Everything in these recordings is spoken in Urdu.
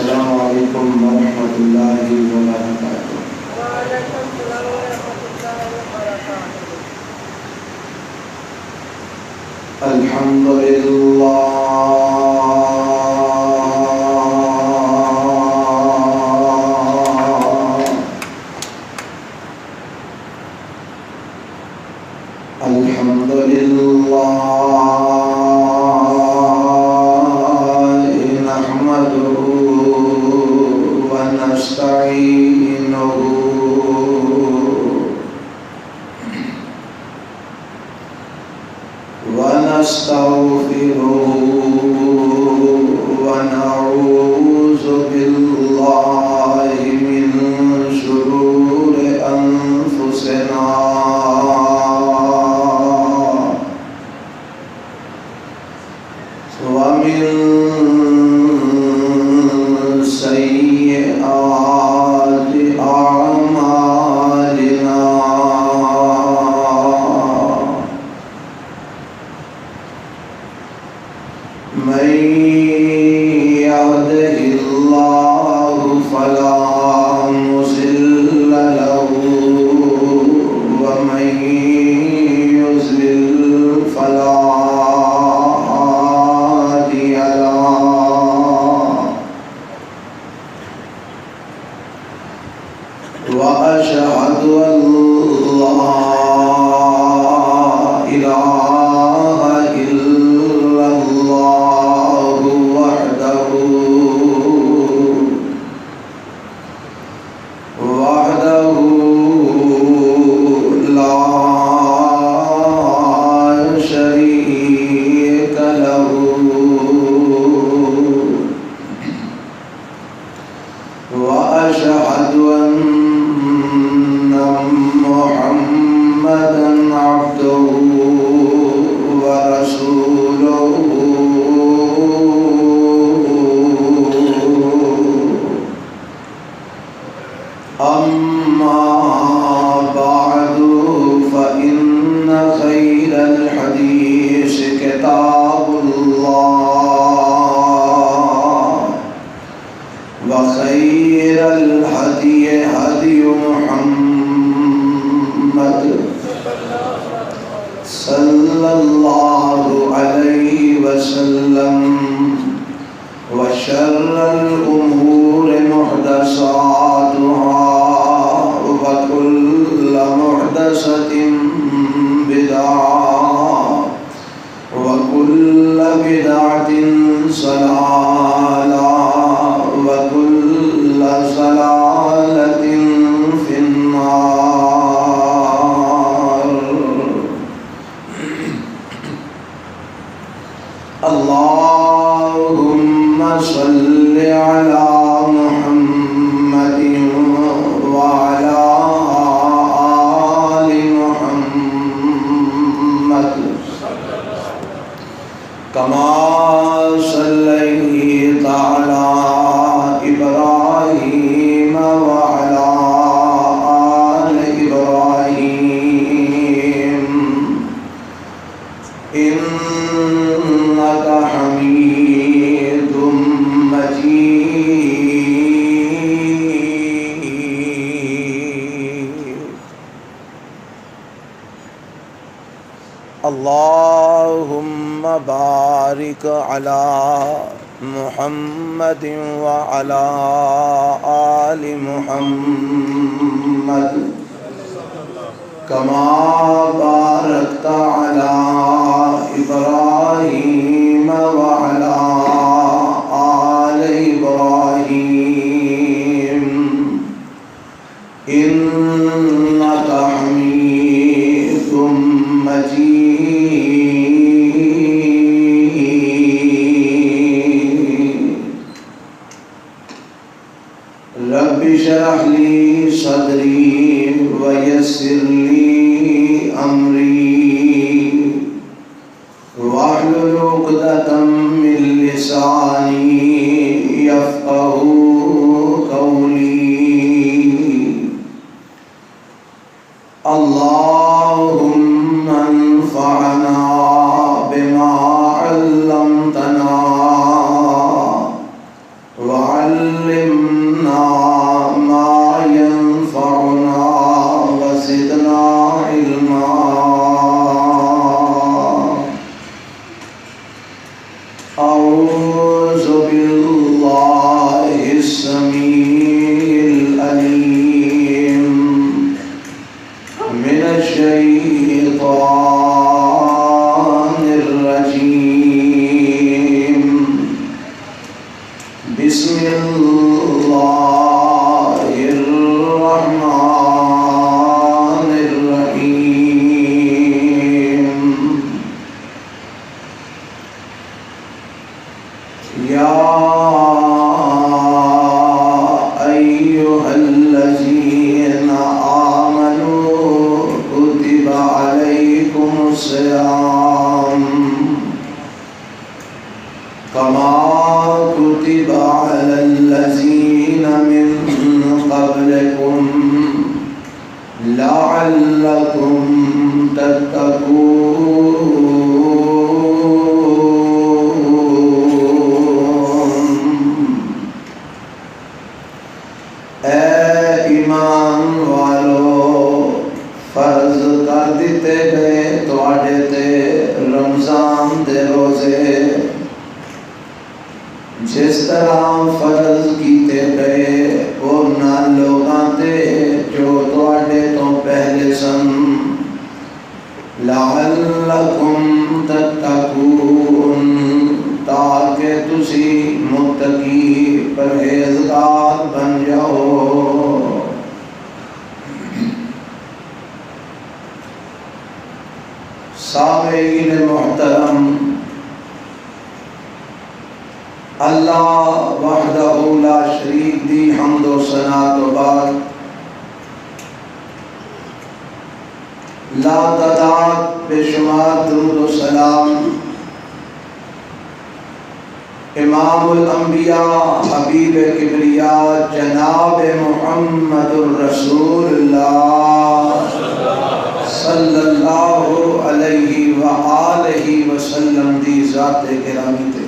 السلام علیکم ورحمۃ اللہ وبرکاتہ۔ وعلیکم السلام ورحمۃ اللہ وبرکاتہ۔ الحمد للہ الحمد للہ نحمده ونستعینه ونستغفره ونعوذ بالله من شرور أنفسنا ومن سيئات أعمالنا من يهده الله فلا مضل له ومن يضلل فلا هادي له وأشهد أن لا إله إلا الله وحده لا شريك له وأشهد أن محمدا عبده ورسوله أما بعد فإن خير الحديث كتاب الله وخير الهدي هدي محمد صلى الله عليه وسلم وشر الأمور محدثاتها وكل محدثة بدعة وكل بدعة ضلالة وكل ضلالة في النار۔ اللهم صل على محمد وعلى آل محمد كما صليت على إبراهيم وعلى آل إبراهيم إنك حميد مجيد۔ اللهم بارك على محمد وعلى آل محمد كما باركت على إبراهيم وعلى آل إبراهيم إنك حميد مجيد۔ رب اشرح لي صدري ويسر لي أمري واحلل عقدة من لساني يفقهوا قولي۔ اللهم انفعنا بما علمتنا وعلمنا أعوذ بالله السميع العليم من الشيطان الرجيم بسم الله الرحمن الرحيم يا أيها الذين آمنوا كتب عليكم الصيام كما كتب على الذين من قبلكم لعلكم تتقون اے ایمان والو فرض کر دیتے گئے تواڈے تے رمضان دے روزے جس طرح فرض کیتے گئے انہاں لوگاں تے جو تواڈے تو پہلے سن لعلکم تتقون تاکہ تسی متقی پرہیزگار بن جاؤ سامعین محترم اللہ وحدہ لا شریک دی حمد و ثنا تو بعد لا تعداد بے شمار درود و سلام امام الانبیاء حبیب کبریاء جناب محمد الرسول اللہ صلی اللہ علیہ وآلہ وسلم دی ذات گرامی تے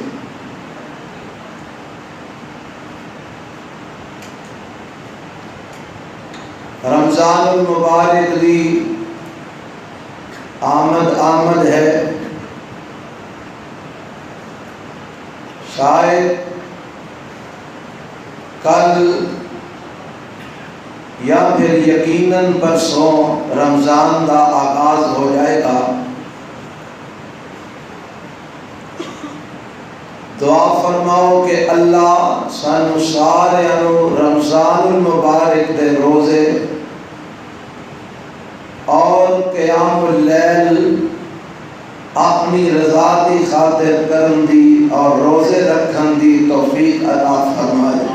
رمضان المبارک دی آمد ہے شاید کل یا پھر یقیناً پرسوں رمضان دا آغاز ہو جائے گا دعا فرماؤ کہ اللہ سانو سارے رمضان المبارک دے روزے اور قیام اللیل اپنی رضا دی خاطر کرن دی اور روزے رکھن دی توفیق عطا فرمائے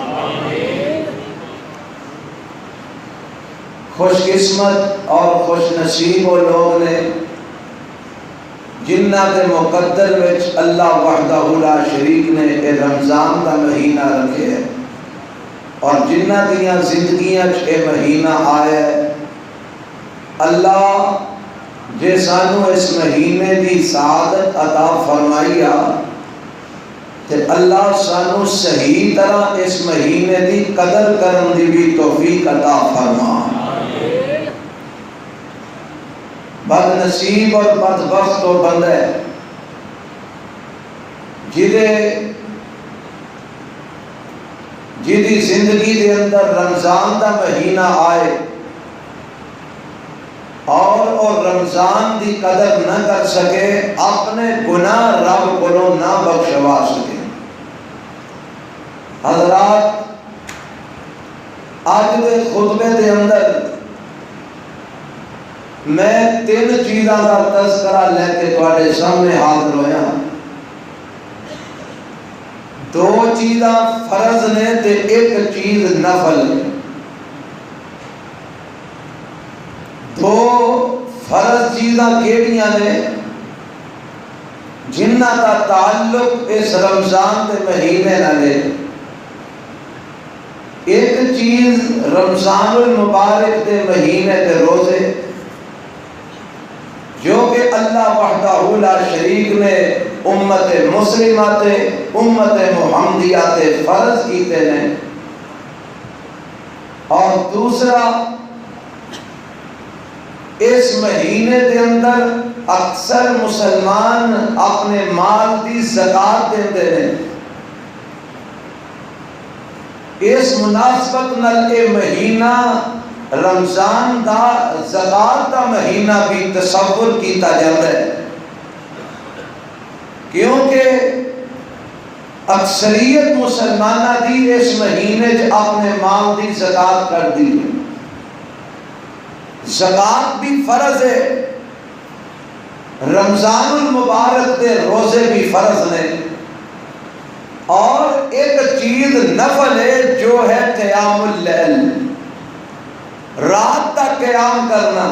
خوش قسمت اور خوش نصیب وہ لوگ نے جنہ کے مقدر وچ اللہ وحدہ لا شریک نے اے رمضان کا مہینہ رکھے ہے اور جنہ دیاں زندگیاں اے مہینہ آئے اللہ جے سانو اس مہینے دی سعادت عطا فرمائیا تے اللہ سانو صحیح طرح اس مہینے دی قدر کرن دی بھی توفیق عطا فرما بد نصیب اور بدبخت و بندہ جیدی زندگی دے اندر رمضان دا مہینہ آئے اور رمضان دی قدر نہ کر سکے اپنے گناہ رب کو نہ بخشوا سکے حضرات آج دے خطبے دے اندر میں 3 چیزاں کا تذکرہ لے کے تواڈے سامنے حاضر ہویا 2 چیزاں فرض نے تے 1 چیز نفل 2 فرض چیزاں کیڑیاں نے جنہ کا تعلق اس رمضان کے مہینے نال ہے 1 چیز رمضان المبارک کے مہینے کے روزے جو کہ اللہ وحدہ لا شریک نے امت مسلمہ تے امت محمدیہ تے فرض کیتے ہیں اور دوسرا اس مہینے دے اندر اکثر مسلمان اپنے مال دی زکات دیندے ہیں. اس مناسبت نال اے مہینہ رمضان دا زکات دا مہینہ بھی تصور کیتا جاتا ہے، کیونکہ اکثریت مسلمانہ دی اس مہینے چ اپنے مال دی زکات کر دی ہے. زکات بھی فرض ہے، رمضان المبارک دے روزے بھی فرض نے، اور ایک چیز نفل ہے جو ہے قیام اللیل، رات تک قیام کرنا،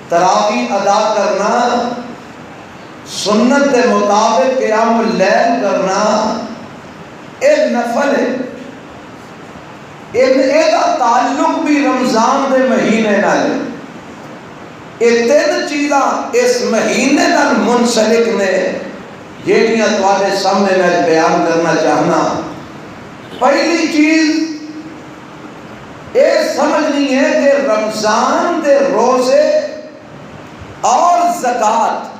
تراویح ادا کرنا، سنت کے مطابق قیام اللیل کرنا، ایک نفل ہے. ایک تعلق بھی رمضان دے مہینے نال ہے. یہ تین چیزاں اس مہینے نال منسلک نے جہڑیاں تواڈے سامنے میں بیان کرنا چاہنا. پہلی چیز یہ سمجھنی ہے کہ رمضان دے روزے اور زکات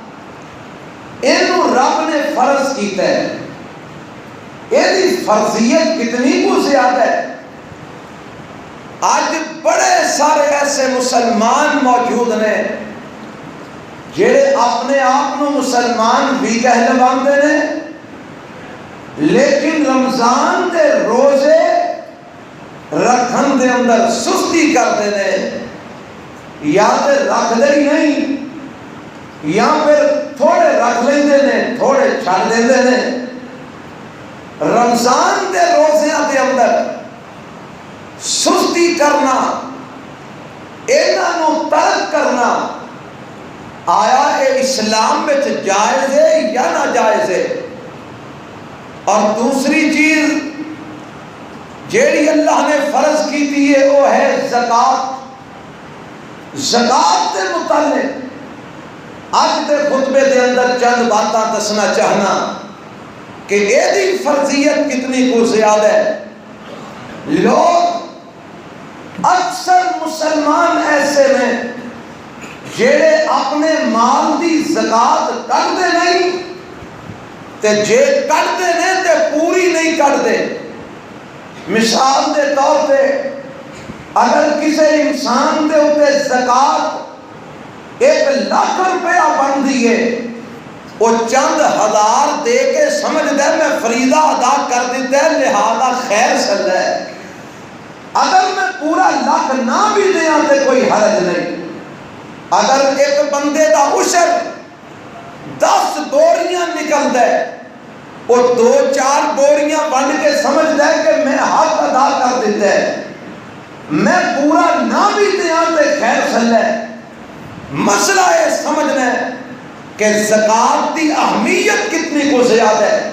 انہوں رب نے فرض کیتا ہے. یہ فرضیت کتنی کو زیادہ ہے. آج بڑے سارے ایسے مسلمان موجود نے جڑے اپنے آپ کو مسلمان بھی کہلواندے نے، لیکن رمضان دے روزے رکھن دے اندر سستی کرتے ہیں، یا تے رکھ دے ہی نہیں، یا پھر تھوڑے رکھ لیندے نے تھوڑے چھڑ دیندے نے. رمضان دے روزیاں دے اندر سستی کرنا، انہوں ترک کرنا، آیا اے اسلام میں جائز ہے یا ناجائز ہے؟ اور دوسری چیز جیڑی اللہ نے فرض کی تھی ہے وہ ہے زکات. زکات کے متعلق آج کے خطبے دے اندر چند باتاں دسنا چاہنا کہ یہ فرضیت کتنی کو زیادہ ہے. لوگ اکثر مسلمان ایسے ہیں جڑے اپنے مال دی زکات کٹتے نہیں، تے جے کٹتے ہیں تے پوری نہیں کٹتے. مثال دے طور پہ اگر کسی انسان دے اوتے زکات 1,00,000 روپیہ بن دیئے، وہ چند ہزار دے کے سمجھ دے میں فریضہ ادا کر دیتا ہے لہذا خیر سل ہے. اگر میں پورا 1,00,000 نہ بھی دیا تو کوئی حرج نہیں. اگر ایک بندے دا عشر 10 بوریاں نکل دے، وہ 2-4 بوریاں بن کے سمجھ دے کہ میں حق ادا کر دیتا ہے، میں پورا نہ بھی دیا تو خیر سل ہے. مسئلہ ہے سمجھنا ہے کہ زکات دی اہمیت کتنی کو زیادہ ہے،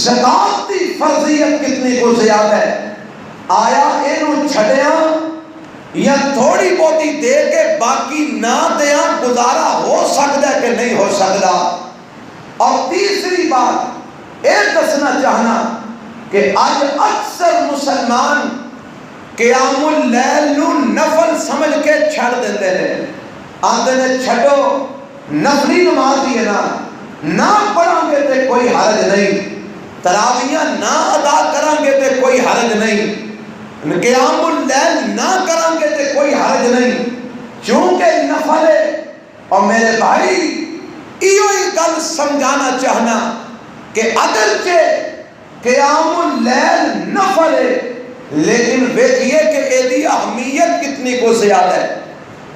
زکات دی فرضیت کتنی کو زیادہ ہے. آیا انہوں چھڑیاں یا تھوڑی بہتی دے کے باقی نہ دیا گزارا ہو سکتا ہے کہ نہیں ہو سکتا؟ اور تیسری بات یہ دسنا چاہنا کہ آج اکثر مسلمان قیام اللیل نو نفل سمجھ کے چھڑ دیتے ہیں. آندے نے چھڑو نفلی نماز دی ہے نہ پڑھیں گے تے کوئی حرج نہیں، تراویاں نہ ادا کریں گے تے کوئی حرج نہیں، قیام اللیل نہ کریں گے تے کوئی حرج نہیں، چونکہ نفل ہے. اور میرے بھائی ایو ہی گل سمجھانا چاہنا کہ اگرچہ قیام اللیل نفل ہے، لیکن دیکھیے کہ ایدی اہمیت کتنی کو زیادہ ہے،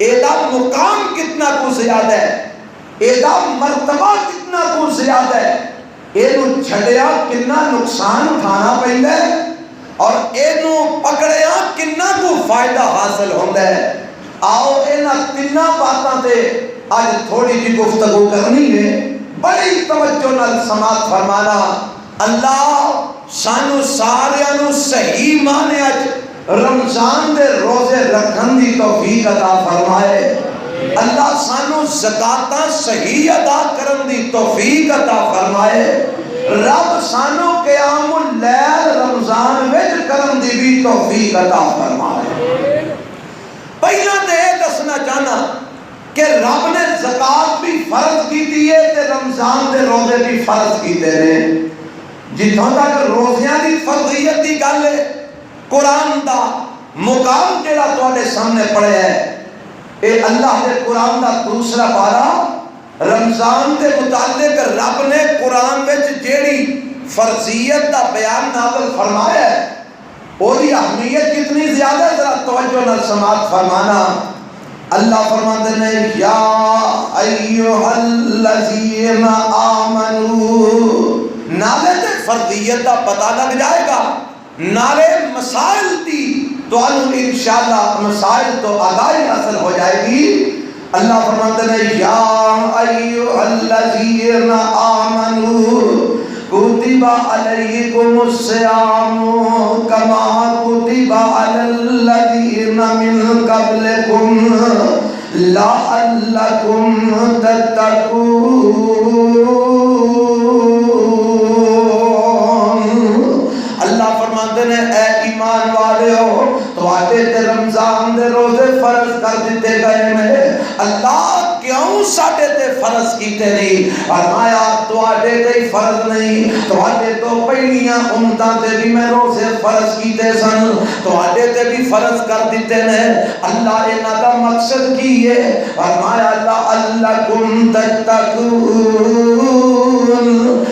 ایدہ مقام کتنا کو زیادہ ہے، ایدہ مرتبہ کتنا کو زیادہ ہے. اینو چھڑیا کتنا نقصان اٹھانا پہندا ہے اور اینو پکڑیا کتنا کو فائدہ حاصل ہوتا ہے. آؤ اینا تینہ باتاں تے آج تھوڑی جی گفتگو کرنی ہے. بڑی توجہ نال سماعت فرمانا. اللہ سانو ساریانو صحیح معنی اچ رمضان دے روزے رکھن دی توفیق عطا فرمائے. اللہ سانو زکاتاں صحیح ادا کرن دی توفیق عطا فرمائے. رب سانو قیام اللیل رمضان وچ کرن دی بھی توفیق عطا فرمائے. پہلا تے دسنا چاہنا کہ رب نے زکات بھی فرض کی ہے تے رمضان دے روزے بھی فرض کیتے نے. جتوں تک روزیاں دی فرضیت دی گل ہے، قرآن دا مقام جڑا تواڈے سامنے پڑھیا ہے، اے اللہ دے قرآن دا دوسرا پارا رمضان دے متعلق رب نے قرآن وچ جیڑی فرضیت دا بیان نازل فرمایا ہے وہ دی اہمیت کتنی زیادہ ہے، ذرا توجہ نال سماعت فرمانا. اللہ فرماتے ہیں یا ایھا الذین آمنو، نالے تے فرضیت دا پتہ لگ جائے گا، نالے مسائل دی تو انشاءاللہ مسائل تو آگاہی حاصل ہو جائے گی. اللہ فرماتے ہیں یا ایھا الذین آمنو کتب علیکم الصیام کما کتب علی الذین من قبلکم لعلکم تتقون. اللہ فرماتے ہیں اے ایمان والے ہو، تواڈے تے رمضان دے روزے فرض کر دیتے گئے ہیں. اللہ کیوں ساڈے تے فرض کیتے نہیں؟ فرمایا تواڈے تے ہی فرض نہیں، تواڈے تو پہلیاں امتاں تے بھی میں روزے فرض کیتے سن، تواڈے تے بھی فرض کر دیتے نے. اللہ انہاں دا مقصد کی ہے؟ فرمایا لعلکم تتقون.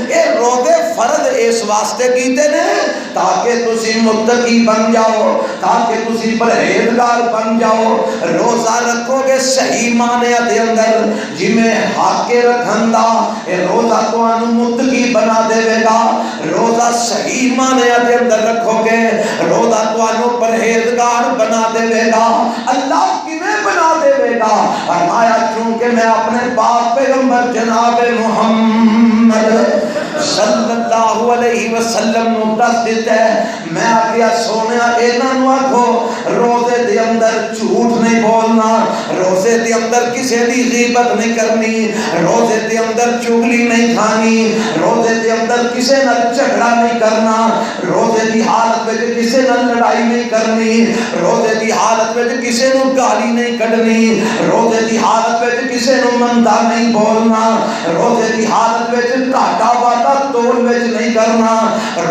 اے روزے فرض اس واسطے کیتے نے تاکہ تسی متقی بن جاؤ، تاکہ تسی پرہیزگار بن جاؤ. روزہ رکھو گے صحیح معنی دے اندر جی میں حق رکھن دا، اے روزہ تانوں متقی بنا دے گا. روزہ صحیح معنی دے اندر رکھو گے روزہ تانوں پرہیزگار بنا دے گا. اللہ کیویں بنا دے گا؟ فرمایا چونکہ میں اپنے پاک پیغمبر جناب محمد صلی اللہ علیہ وسلم نو دس دیتا ہے. میں آگیا سونیا انہاں نو آکھو روزے دے اندر جھوٹ نہیں بولنا، روزے دے اندر کسی دی غیبت نہیں کرنی، روزے دے اندر چغلی نہیں کھانی، روزے دے اندر کسی نال جھگڑا نہیں کرنا، روزے دی حالت وچ کسی نال لڑائی نہیں کرنی، روزے دی حالت وچ کسی نو گالی نہیں کڈنی، روزے دی حالت وچ کسی نو مندا نہیں بولنا، روزے دی حالت وچ گھاٹا واٹا توڑ وچ نہیں کرنا،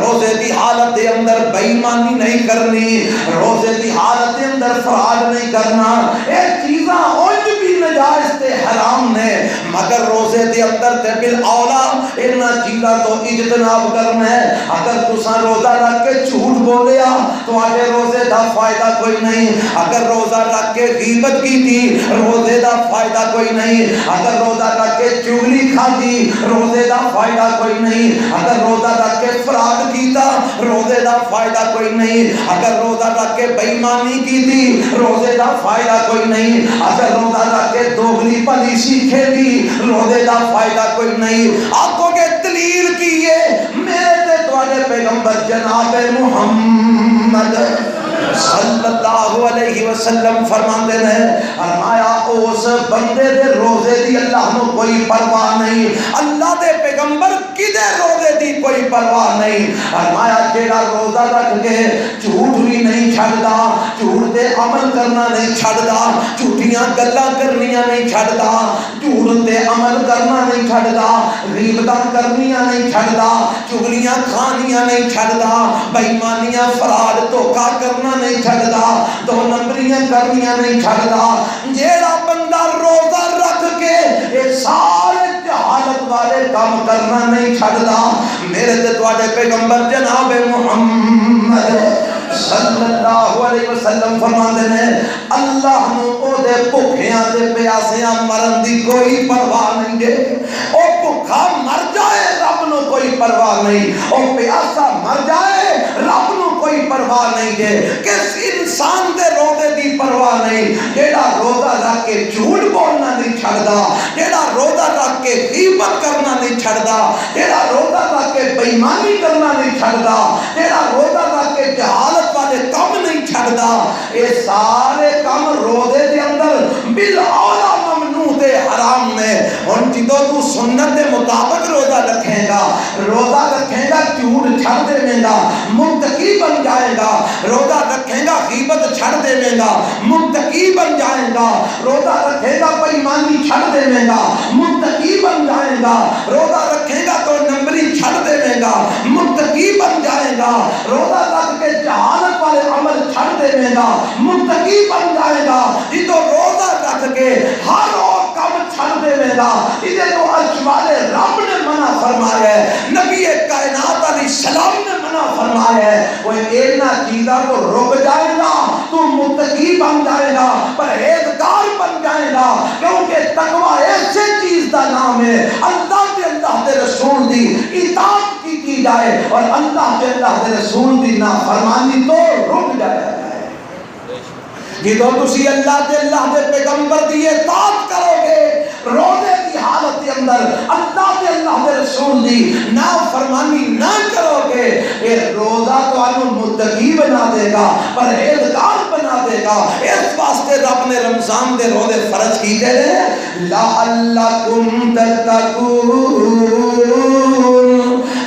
روزے دی حالت دے اندر بے ایمانی نہیں کرنی، روزے دی حالت دے اندر فراڈ نہیں کرنا. اے چیزاں اونج بھی نجائز تے حرام نے، مگر روزے دے اندر تے بالاولا انہاں چیزاں تو اجتناب کرنا ہے. اگر تساں روزہ رکھ کے جھوٹ بولیا تواڈے روزے دا فائدہ کوئی نہیں، اگر روزہ رکھ کے غیبت کیتی روزے دا فائدہ کوئی نہیں، اگر روزہ رکھ کے چغلی کھادی روزے دا فائدہ کوئی نہیں، اگر روزہ رکھ کے فراڈ کیتا روزے دا فائدہ کوئی نہیں، اگر روزہ رکھ کے بے ایمانی کیتی روزے دا فائدہ کوئی نہیں، اگر روزہ رکھ کے دوغلی پالیسی کھیلی روزے دا فائدہ کوئی نہیں. آنکھوں کے دلیل کی ہے میرے تے تواڈے پیغمبر جناب محمد صلی اللہ علیہ وسلم فرماندے نے فرمایا اس بندے دے روزے دی اللہ نو کوئی پرواہ نہیں، اللہ دے پیغمبر کدے روزے دی کوئی پرواہ نہیں. فرمایا جیڑا روزہ رکھ کے جھوٹ بھی نہیں چھڑدا، جھوٹ تے عمل کرنا نہیں چھڑدا، جھوٹیاں گلاں کرنیاں نہیں چھڑدا، جھوٹ تے عمل کرنا نہیں چھڑدا، غیبتاں کرنیاں نہیں چھڑدا، چغلیاں کھانیاں نہیں چھڑدا، بے ایمانیاں فراڈ دھوکا کرنا نہیں چھڑدا، دو نمبریاں کرنیاں نہیں چھڑدا. جیڑا بندہ روزہ رکھ کے یہ سارے جہالت والے کام کرنا نہیں چھڑدا، میرے تے تواڈے پیغمبر جناب محمد صلی اللہ علیہ وسلم فرماندے نے اللہ نو او دے بھکھیاں تے پیاسیاں مرن دی کوئی پرواہ نہیں جے. او بھکھا مر جائے رب نو کوئی پرواہ نہیں، او پیاسا مر جائے رب نو کوئی پرواہ نہیں جے. کس انسان دے روزے دی پرواہ نہیں جیڑا روزہ رکھ کے جھوٹ بولنا نہیں چھڑدا، جیڑا روزہ رکھ کے غیبت کرنا نہیں چھڑدا، جیڑا روزہ رکھ کے بے ایمانی کرنا نہیں چھڑدا، جیڑا روزہ رکھ کے جہالت والے کام نہیں چھڑدا. اے سارے کام روزے دے اندر بالاولا ممنوع تے حرام نے. ہن جدوں تو سنت دے مطابق روزہ رکھے گا روزہ رکھے گا جھوٹ چھڑ دے گا متقی بن جائے گا، روزہ رکھے گا غیبت چھڑ دے گا متقی بن جائے گا، روزہ رکھے گا بے ایمانی چھڑ دے گا متقی بن جائے گا، روزہ رکھے گا تو نمبری چھڑ دے گا متقی بن جائے گا، روزہ رکھ کے جہالت والے عمل چھڑ دے گا متقی بن جائے گا، یہ تو روزہ رکھ کے ہر اور کام چھڑ دے گا، یہ تو اشوال رب نے منع فرمایا ہے، نبی کائنات علیہ السلام نے منع فرمایا ہے، وہ اینا چیزاں تو رک جائے گا تو متقی بن جائے گا پرہیزگار بن جائے گا، کیونکہ تقوی ایسے چیز دا نام ہے اللہ دے رسول دی اطاعت کی جائے اور اللہ دے رسول دی نافرمانی تو رک جائے جدو تسی اللہ دے پیغمبر دی اطاعت کرو گے روزے کی حالت کے اندر اللہ دے رسول دی نافرمانی نہ کرو گے، یہ روزہ تو انہوں متقی بنا دے گا پرہیزگار بنا دے گا، اس واسطے رب نے رمضان دے روزے فرض کیتے ہیں لعلکم تتقون،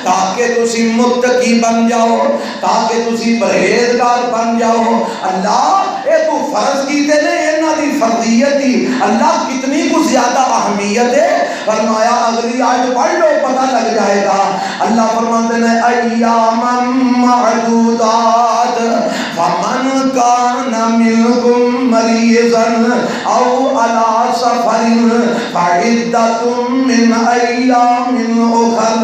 تاکہ تسی متقی بن جاؤ، تاکہ تسی پرہیزگار بن جاؤ۔ اللہ اے تو فرض کیتے نے انہاں دی فرضیت دی اللہ کتنی کو زیادہ اہمیت ہے، فرمایا اگلی آیت پڑھ لو پتہ لگ جائے گا، اللہ فرماتے ہیں ایاما معدودات فمن کان منکم مریضا او علی سفر فعدۃ من ایام اخر،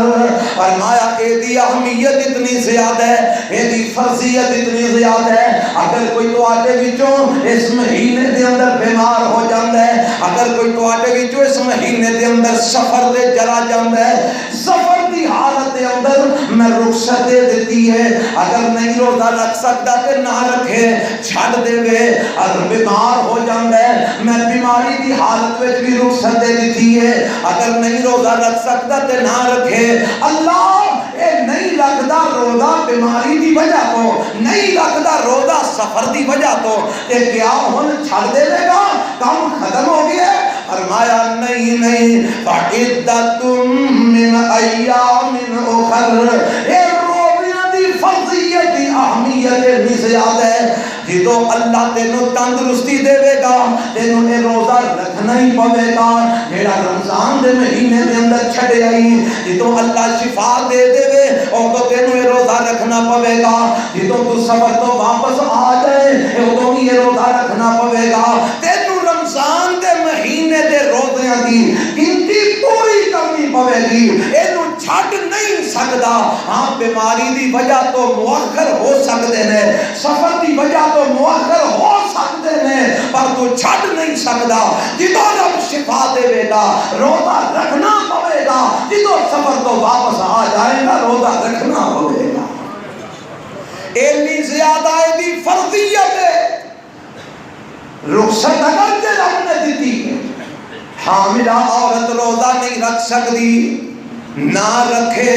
فرمایا اے دی اہمیت اتنی زیادہ ہے، اے دی فرضیت اتنی زیادہ ہے، اگر کوئی تواڈے وچوں اس مہینے دے اندر بیمار ہو جاندا ہے، اگر کوئی تواڈے وچوں اس مہینے دے اندر سفر دے چلا جاندا ہے، سفر دی حالت دے اندر میں رخصت دے دیتی ہے، اگر نہیں روزہ رکھ سکتا تے نہ رکھے چھڑ دے وے، اگر بیمار ہو جاندا ہے میں بیماری دی حالت وچ بھی رخصت دے دیتی ہے، اگر نہیں روزہ رکھ سکتا تے نہ رکھے۔ اللہ اے نہیں رکھدا روزہ بیماری دی وجہ تو، نہیں رکھدا روزہ سفر دی وجہ تو، تے کیا ہن چھڑ دے گا کام ختم ہو گیا؟ فرمایا نہیں فعدۃ من ایام اخر، اے روزیاں دی فرضیت دی اہمیت بھی زیادہ ہے، جدو اللہ تینوں تندرستی دے گا تینوں اے روزہ رکھنا ہی پوے گا، جیڑا رمضان دے مہینے دے اندر چھڑے آئی جدو اللہ شفا دے دے اور تو تینوں اے روزہ رکھنا پوے گا، جدو تو سفر تو واپس آ جائے تو ہی یہ روزہ رکھنا پوے گا، تینوں رمضان دے مہینے دے روزیاں دی گنتی پوری کرنی پوے گی، اینوں چھڑ نہیں سکدا۔ ہاں بیماری دی وجہ تو مؤخر ہو سکتے ہیں، سفر دی وجہ تو مؤخر ہو سکتے ہیں، پر تو چھڑ نہیں سکدا، جدو رب شفا دے گا روزہ رکھنا پوے گا، جدو سفر تو واپس آ جائے گا روزہ رکھنا پوے گا۔ اینی زیادہ دی فرضیت ہے، رخصت اگر تے رب نے دیتی ہے، حاملہ عورت روزہ نہیں رکھ سکتی، نہ رکھے،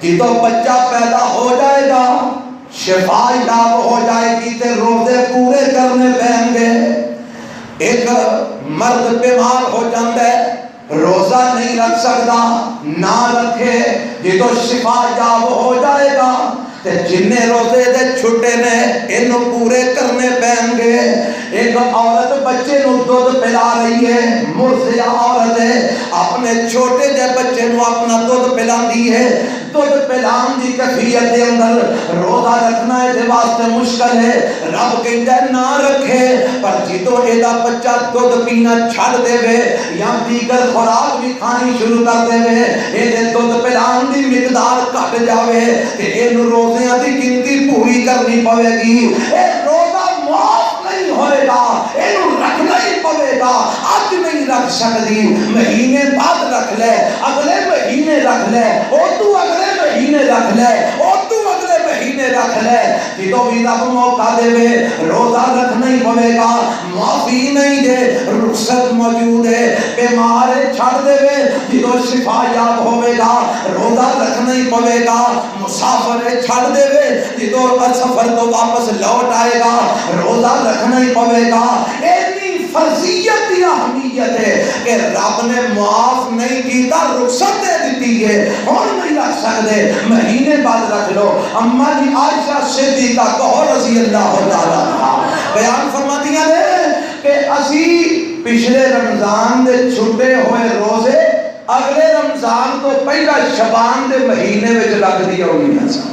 جدو بچہ پیدا ہو جائے گا شفا یاب ہو جائے گی تے روزے پورے کرنے پہن گے۔ ایک مرد بیمار ہو جاتا ہے روزہ نہیں رکھ سکتا، نہ رکھے، جدو شفا یاب ہو جائے گا تے جنہیں روزے دے چھٹے نے انہوں پورے کرنے پہن گے۔ ایک عورت بچے نو دودھ پلا رہی ہے، مرضیہ عورت ہے، اپنے چھوٹے جے بچے نو اپنا دودھ پلا دی ہے، دودھ پلان دی کیفیت دے اندر روزہ رکھنا ہے دے واسطے مشکل ہے، رب کہتا ہے نہ رکھے، پر جدو ایدہ بچہ دودھ پینا چھڑ دے وے یا دیگر خوراک بھی کھانی شروع کر دے وے، ایدے دودھ پلان دی مقدار کٹ جاوے کہ اینو روزیاں دی گنتی پوری کرنی پوے گی، اے روزہ معاف نہیں ہوئے گا، اینو رکھنا ہی پوے گا، آج نہیں رکھ سکتی، مہینے بعد رکھ لے، اگلے مہینے رکھ لے، او تو اگلے مہینے رکھ لے، او تو اگلے مہینے رکھ لے، جدو بھی رب موقع دے وے روزہ رکھنا ہی پوے گا، معافی نہیں دے، رخصت موجود ہے، بیمار چھڑ دے وے، جدو شفا یاب ہوئے گا روزہ رکھنا ہی پوے گا، مسافر چھڑ دے وے، جدو سفر تو واپس لوٹ آئے گا روزہ رکھنا ہی پوے گا۔ اینی فرضیت یا اہمیت ہے کہ رب نے معاف نہیں کیتا، رخصت دے دیتی ہے، اور نہیں رکھ سکتے مہینے بعد رکھ لو. اما جی عائشہ صدیقہ کہو رضی اللہ تعالیٰ عنہا بیان فرماتی ہیں کہ اسی پچھلے رمضان دے چھٹے ہوئے روزے اگلے رمضان تو پہلا شعبان دے مہینے میں رکھ دیا ہوئی سا.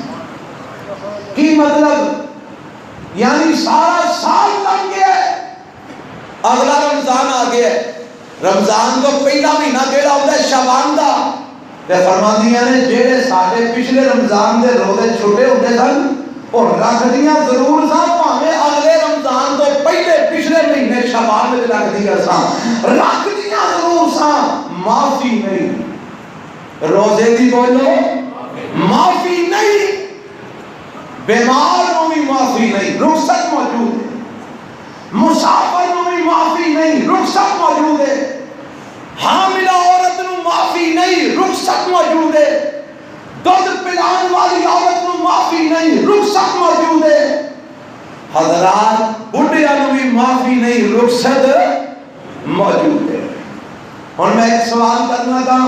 کی مطلب یعنی سارا سال لگ گیا ہے اگلا رمضان آ گیا ہے. رمضان تو پہلا مہینہ کیڑا ہوتا ہے شعبان دا. تے فرماندیاں نے جڑے ساڈے پچھلے رمضان دے روزے چھٹے ہوتے سن اور رکھ دیاں ضرور سا بھاویں اگلے رمضان تو پہلے پچھلے مہینے شعبان میں رکھ دیا سا رکھ دیاں ضرور سا معافی نہیں. روزے دی بولو معافی نہیں. بیمار کو بھی معافی نہیں رخصت موجود ہے. مسافر کو بھی معافی نہیں رخصت موجود ہے. حاملہ عورت کو معافی نہیں رخصت موجود ہے. دودھ پلان والی عورت کو معافی نہیں رخصت موجود ہے. حضرات بڈھیاں کو بھی معافی نہیں رخصت موجود ہے. اور میں ایک سوال کرنا تھا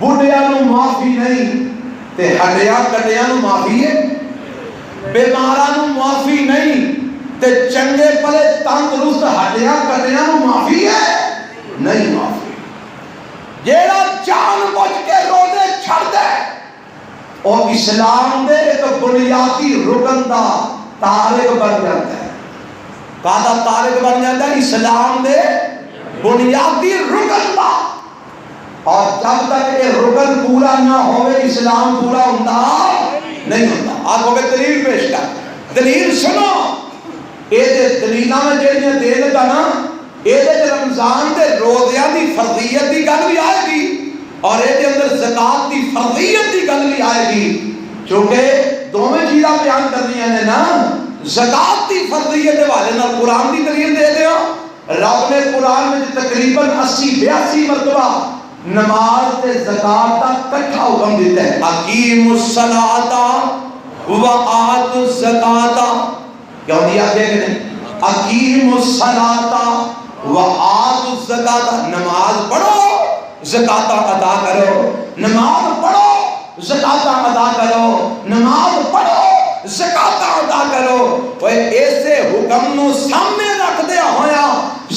بڈھیاں کو معافی نہیں تے ہڈیاں کٹیاں کو معافی ہے. بیماراں کو معافی نہیں تے چنگے پلے تندرست ہڈیاں کٹیاں کو معافی ہے نہیں معافی. جیڑا جان بوجھ کے روزے چھڑ دے اور اسلام دے ایک بنیادی رکن دا تارک بن جاتا ہے. کہا تارک بن جاتا ہے اسلام دے بنیادی رکن دا. اور جب تک یہ رکن پورا نہ ہوئے اسلام پورا ہوتا نہیں ہوتا. آپ کو دلیل پیش کر دلیل سنو. یہ دلیلہ میں جڑیاں دے لگا نا یہ رمضان دے روزیاں دی فرضیت دی گل بھی آئے گی اور یہ اندر زکات دی فرضیت دی گل بھی آئے گی. چونکہ دونوں چیزاں بیان کرنیاں نے نا. زکات دی فرضیت دے والے نال قرآن دی دلیل دے دیو. رب نے قرآن میں تقریباً 80-82 مرتبہ نماز تے زکات دا کٹھا حکم دیتا ہے. اقیموا الصلاۃ وآتوا الزکاۃ. کیوں دیا کہ نہیں اقیموا الصلاۃ وآتوا الزکاۃ. نماز پڑھو زکات ادا کرو. نماز پڑھو زکات ادا کرو. نماز پڑھو زکات ادا کرو. وہ ایسے حکم نو سامنے رکھ دیا ہویا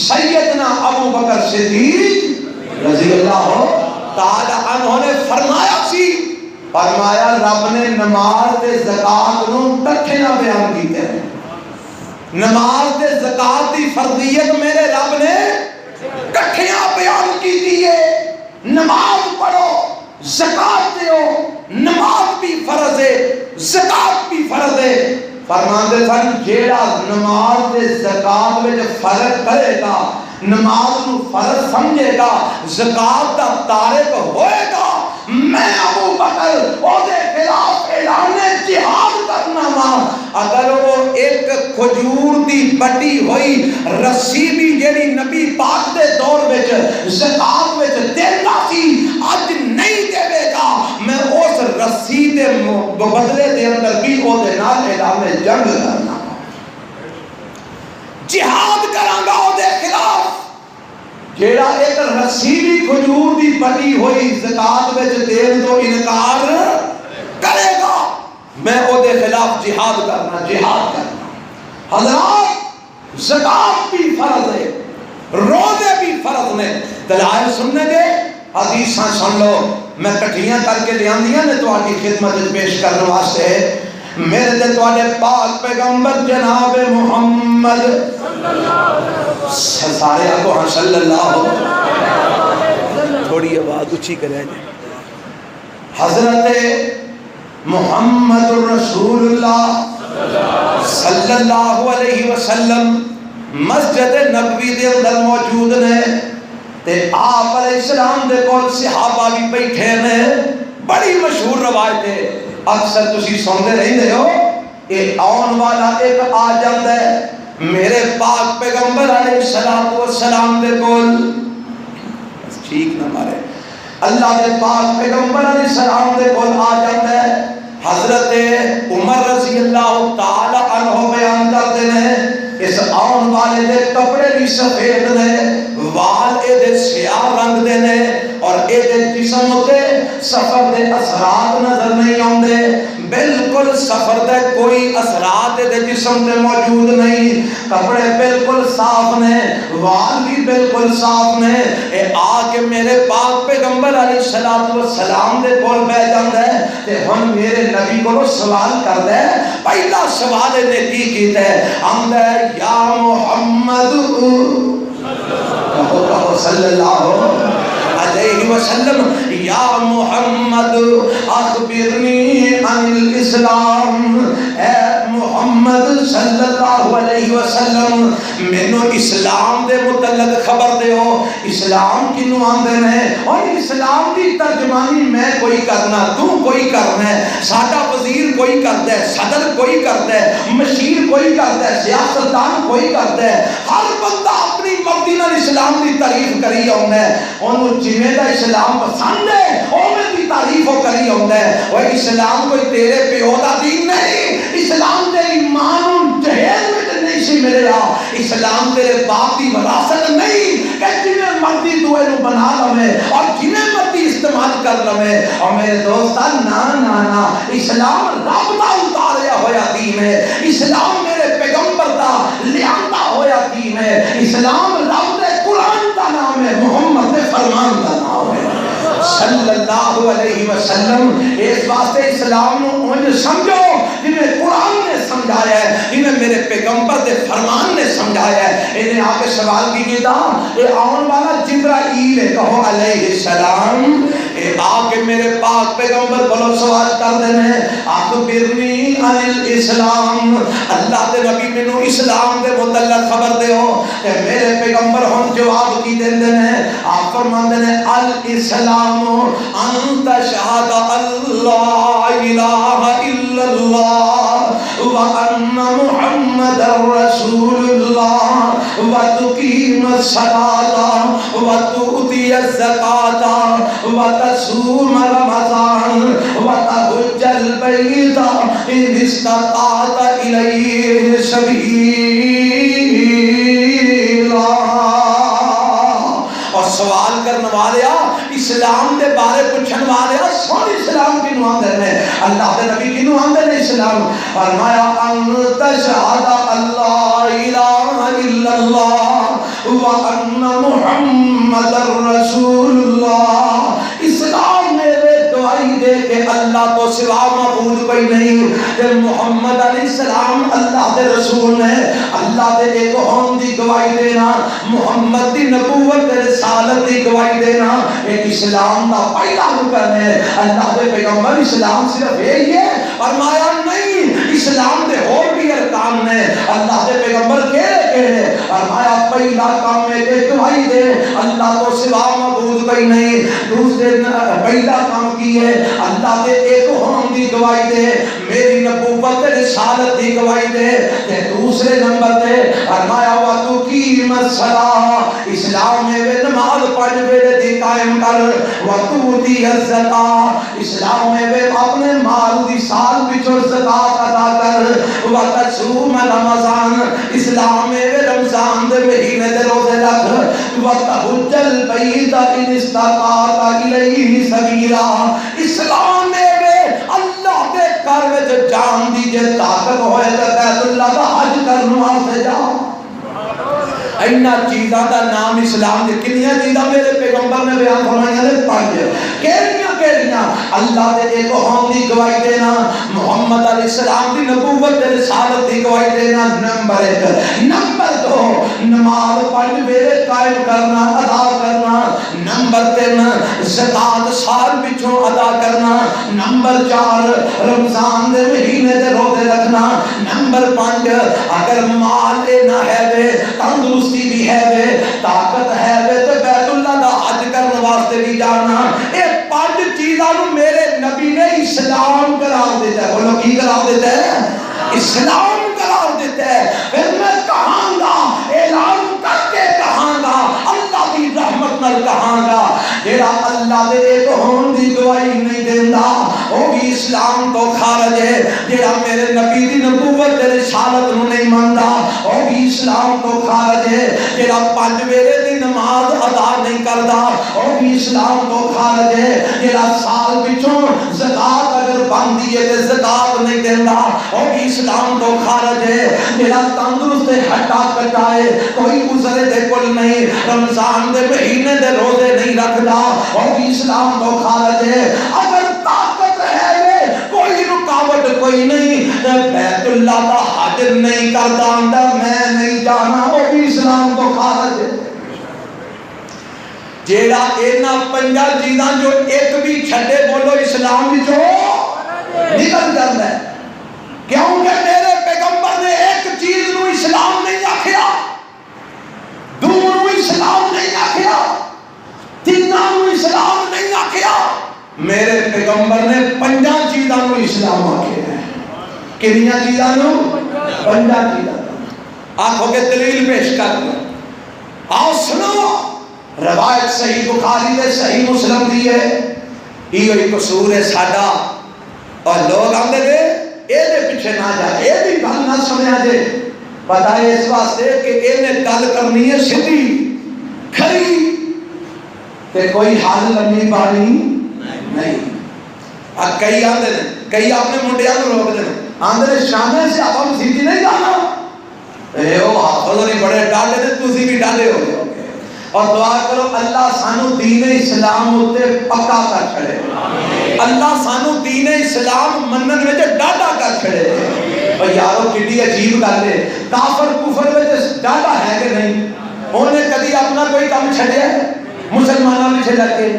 سیدنا ابو بکر صدیق رضی اللہ تعالی عنہ نے فرمایا سی فرمایا رب نے نماز تے زکات نو کٹھے نہ بیان کیتے ہیں. نماز تے زکات دی فرضیت میرے رب نے کٹھیاں بیان کی دیئے. نماز پڑھو زکات دیو. نماز بھی فرض ہے زکات بھی فرض ہے. فرماندے سن جیڑا نماز تے زکات میں فرق کرے گا نماز نو فرض سمجھے گا زکات دا تارک ہوئے گا میں ابو بکر او دے خلاف اعلان جہاد کرنا وا. اگر وہ ایک کھجور دی بٹی ہوئی رسی بھی جیڑی نبی پاک دے دور وچ زکات وچ دیندا سی اج نہیں دے گا میں اس رسی دے بدلے دے اندر بھی او دے نال اعلان جنگ کرنا جہاد کراں گا او دے خلاف. جیڑا ایک رسی بھی کھجور دی بٹی ہوئی زکات وچ دین تو انکار کرے گا میں او دے خلاف جہاد کرنا جہاد کرنا. حضرات زکات بھی فرض ہے روزے بھی فرض نے. دلائل سننے دے حدیثاں سن لو میں کٹھیاں کر کے لے آندیاں نے تہاڈی خدمت وچ پیش کرنے واسطے. میرے تے تواڈے پاک پیغمبر جناب محمد سارے آگو ہاں صلی اللہ تھوڑی آواز اچھی کریں حضرت محمد الرسول اللہ صلی اللہ علیہ وسلم مسجد نبوی دے اندر موجود نے تے آپ علیہ السلام دے کول صحابہ بھی بیٹھے نے. بڑی مشہور روایت ہے اکثر تسی سنتے رہندے ہو. یہ آن والا ایک آ جاتا ہے میرے پاک پیغمبر علیہ السلام دے کول ٹھیک نہ مارے اللہ دے پاک پیغمبر علیہ السلام دے کول آ جاتا ہے. حضرت عمر رضی اللہ تعالی عنہ بیان کرتے ہیں اس آن والے دے کپڑے بھی سفید نے وال اے دے سیاہ رنگ دے نے اور اے دے جسم تے سفر دے اثرات نظر نہیں آتے، بالکل سفر دے کوئی اثرات دے جسم دے موجود نہیں، کپڑے بالکل صاف نے، وال بھی بالکل صاف نے۔ اے آ کے میرے پاک پیغمبر علیہ السلام دے کول بیٹھ جاندا ہے تے ہن میرے نبی کو سوال کردا ہے۔ پہلا سوال نے کی کیتا ہے، آندا ہے یا محمد صلی اللہ علیہ وسلم، یا محمد اخبرنی عن الاسلام، اے محمد صلی اللہ علیہ وسلم مینوں اسلام دے متعلق خبر دیو، اسلام کینوں آندے نے، اور اسلام دی ترجمانی میں کوئی کرنا، تو کوئی کرنا ہے، ساڈا وزیر کوئی کردا ہے، صدر کوئی کردا ہے، مشیر کوئی کردا ہے، سیاستدان کوئی کردا ہے، ہر بندہ اپنی مرضی نال اسلام دی تعریف کری آوندا ہے، اونوں جویں دا اسلام پسند ہے اوویں دی تعریف وہ کری آوندا ہے۔ وہ اسلام کوئی تیرے پیو دا دین نہیں، اسلام تیری ماں نوں جہیز وچ نہیں سی ملیا، اسلام تیرے باپ دی وراثت نہیں کہ جویں مرضی تو اینوں بنا لوے اور جویں مرضی استعمال کر لوے۔ اور میرے دوستا نا نا نا، اسلام رب دا اتاریا ہویا دین ہے، اسلام میرے پیغمبر دا لیا ہویا دین ہے، اسلام رب دے قرآن دا نام ہے، محمد دے فرمان دا نام ہے صلی اللہ علیہ وسلم۔ اس واسطے اسلام نو انج سمجھو جنہیں قرآن نے سمجھایا ہے، جنہیں میرے پیغمبر دے فرمان نے سمجھایا ہے۔ انہیں آ کے سوال کیجیے دا، اے آن والا جبرائیل ہے، کہو علیہ السلام، اے آ کے میرے پاک پیغمبر کو سوال کر دینے، اخبرنی عن الاسلام، اللہ دے نبی مینوں اسلام دے متعلق خبر دیو۔ تے میرے پیغمبر ہن جواب کی دیندے نے، آپ فرماندے نے الاسلام ان تشہد اللہ الہ الا اللہ وان محمد رسول اللہ وتقیم الصلاۃ وتؤتی الزکاۃ وتصوم رمضان وتحج البیت ان استطعت الیہ سبیلا۔ اور سوال کرنے والیا، اسلام دے بارے پوچھن والیا، سن اسلام کی نو آندے نے، اللہ دے نبی کی نو آندے نے اسلام۔ فرمایا ان تشہد اللہ الہ الا اللہ وان محمد رسول اللہ۔ اسلام میرے گواہی دے کہ اللہ تو سوا معبود کوئی نہیں، کہ محمد علیہ السلام اللہ دے رسول نے، اللہ دے ایک ہون دی گواہی دینا، محمد دی نبوت دے رسالت دی گواہی دینا، ایک اسلام دا پہلا رکن ہے۔ اللہ دے پیغمبر اسلام صرف یہی ہے؟ فرمایا نہیں، اسلام دے اور بھی ارکان نے۔ اللہ دے پیغمبر کہے فرمایا پہلا کام ہے کہ گواہی دے اللہ تو سوا معبود کوئی نہیں، دوسرے پہلا کام کی ہے اللہ دے ایک ہون دی گواہی دے، میری نبوت رسالت دی گواہی دے، تے دوسرے نمبر تے فرمایا وتقیم الصلاۃ، اسلام میں نماز پڑھ ویلے دی قائم کر، وتؤتی الزکاۃ، اسلام میں اپنے مال دی سال وچوں زکات ادا کر، وتصوم رمضان، اسلام میں رمضان دے مہینے دے روزے رکھ، وتحج البیت ان استطعت الیہ سبیلا، اسلام میں اللہ دے گھر وچ جان دی جے طاقت ہوئے تے بیت اللہ دا حج کرن واسطے جا۔ اینا چیزاں دا نام اسلام دے، کنیاں چیزاں میرے پیغمبر نے بیان فرمائیاں نے، پانچ کیڑیاں کیڑیاں؟ اللہ دے ایک ہون دی گواہی دینا، محمد علیہ السلام دی نبوت تے رسالت دی گواہی دینا، نمبر ایک۔ نمبر دو، نماز پڑھ ویلے قائم کرنا، ادا کرنا، نمبر تین، زکات سال پچھوں ادا کرنا، نمبر چار، رمضان دے مہینے دے روزے رکھنا، نمبر پانچ، اگر مال نہ ہے وے، تندرستی بھی ہے وے، طاقت ہے وے تو بیت اللہ دا حج کرنے واسطے بھی جانا۔ اے پانچ چیزاں نو میرے نبی نے اسلام قرار دیتا ہے۔ بولو کی قرار دیتا ہے؟ اسلام قرار دیتا ہے۔ پھر میں کہاں گا، اعلان کر کے کہاں گا، اللہ کی رحمت نال کہاں گا، جیڑا اللہ دے ایک ہون دی گواہی نہیں دیندا، وہ بھی اسلام تو خارج ہے۔ جڑا میرے نبی دی نبوت تے رسالت نو نہیں ماندا وہ بھی اسلام تو خارج ہے۔ جڑا 5 ویلے دی نماز ادا نہیں کردا وہ بھی اسلام تو خارج ہے۔ جڑا سال وچوں زکات اگر بندی ہے تے زکات نہیں دیندا وہ بھی اسلام تو خارج ہے۔ جڑا تندرست ہٹا کٹا ہے کوئی عذر دے کول نہیں، رمضان دے مہینے دے روزے نہیں رکھدا وہ بھی اسلام تو خارج ہے۔ اگر طاقت ہے کوئی رکاوٹ کوئی نہیں، بیت اللہ دا حج نہیں کردا آندا میں نہیں جانا وہ بھی اسلام تو خارج ہے۔ جیڑا اینا 5 چیزاں جو ایک بھی چھڑے بولو اسلام وچوں نکل جاندا ہے، کیونکہ میرے پیغمبر نے ایک چیز نو اسلام نہیں آکھیا، دو نو اسلام نہیں آکھیا، 3 نو اسلام نہیں آکھیا، میرے پیغمبر نے 5 چیزاں نو اسلام آکھیا ہے۔ کنیاں چیزاں نو؟ 5 چیزاں۔ آنکھوں کے دلیل پیش کر دیں، آؤ سنو، روایت صحیح بخاری دے صحیح مسلم دی ہے، یہ قصور ہے ساڈا، اور لوگ آندے دے اے دے پیچھے نہ جا، اے دی گل نہ سمجھا جے، پتہ ہے اس واسطے کہ اے نے گل کرنی ہے سیدھی کھری تے کوئی حال لمبی بانی نہیں۔ اب کئی آندے نے، کئی اپنے منڈیاں کو روک دے آندے نے شامل سے آپ ہم سیدھی نہیں جانا، اے او حافظ نہیں بڑے ڈالے تھے تسی بھی ڈالے ہو گئے۔ اور دعا کرو اللہ سانو دین اسلام ہوتے پکا کر چھڑے، اللہ سانو دین اسلام منن وچ ڈاڈا کر چھڑے۔ اور یارو کتنی عجیب گل ہے، کافر کفر وچ ڈاڈا ہے کہ نہیں؟ انہیں کبھی اپنا کوئی کام چھڑیا ہے مسلمانوں میں چھڑ کے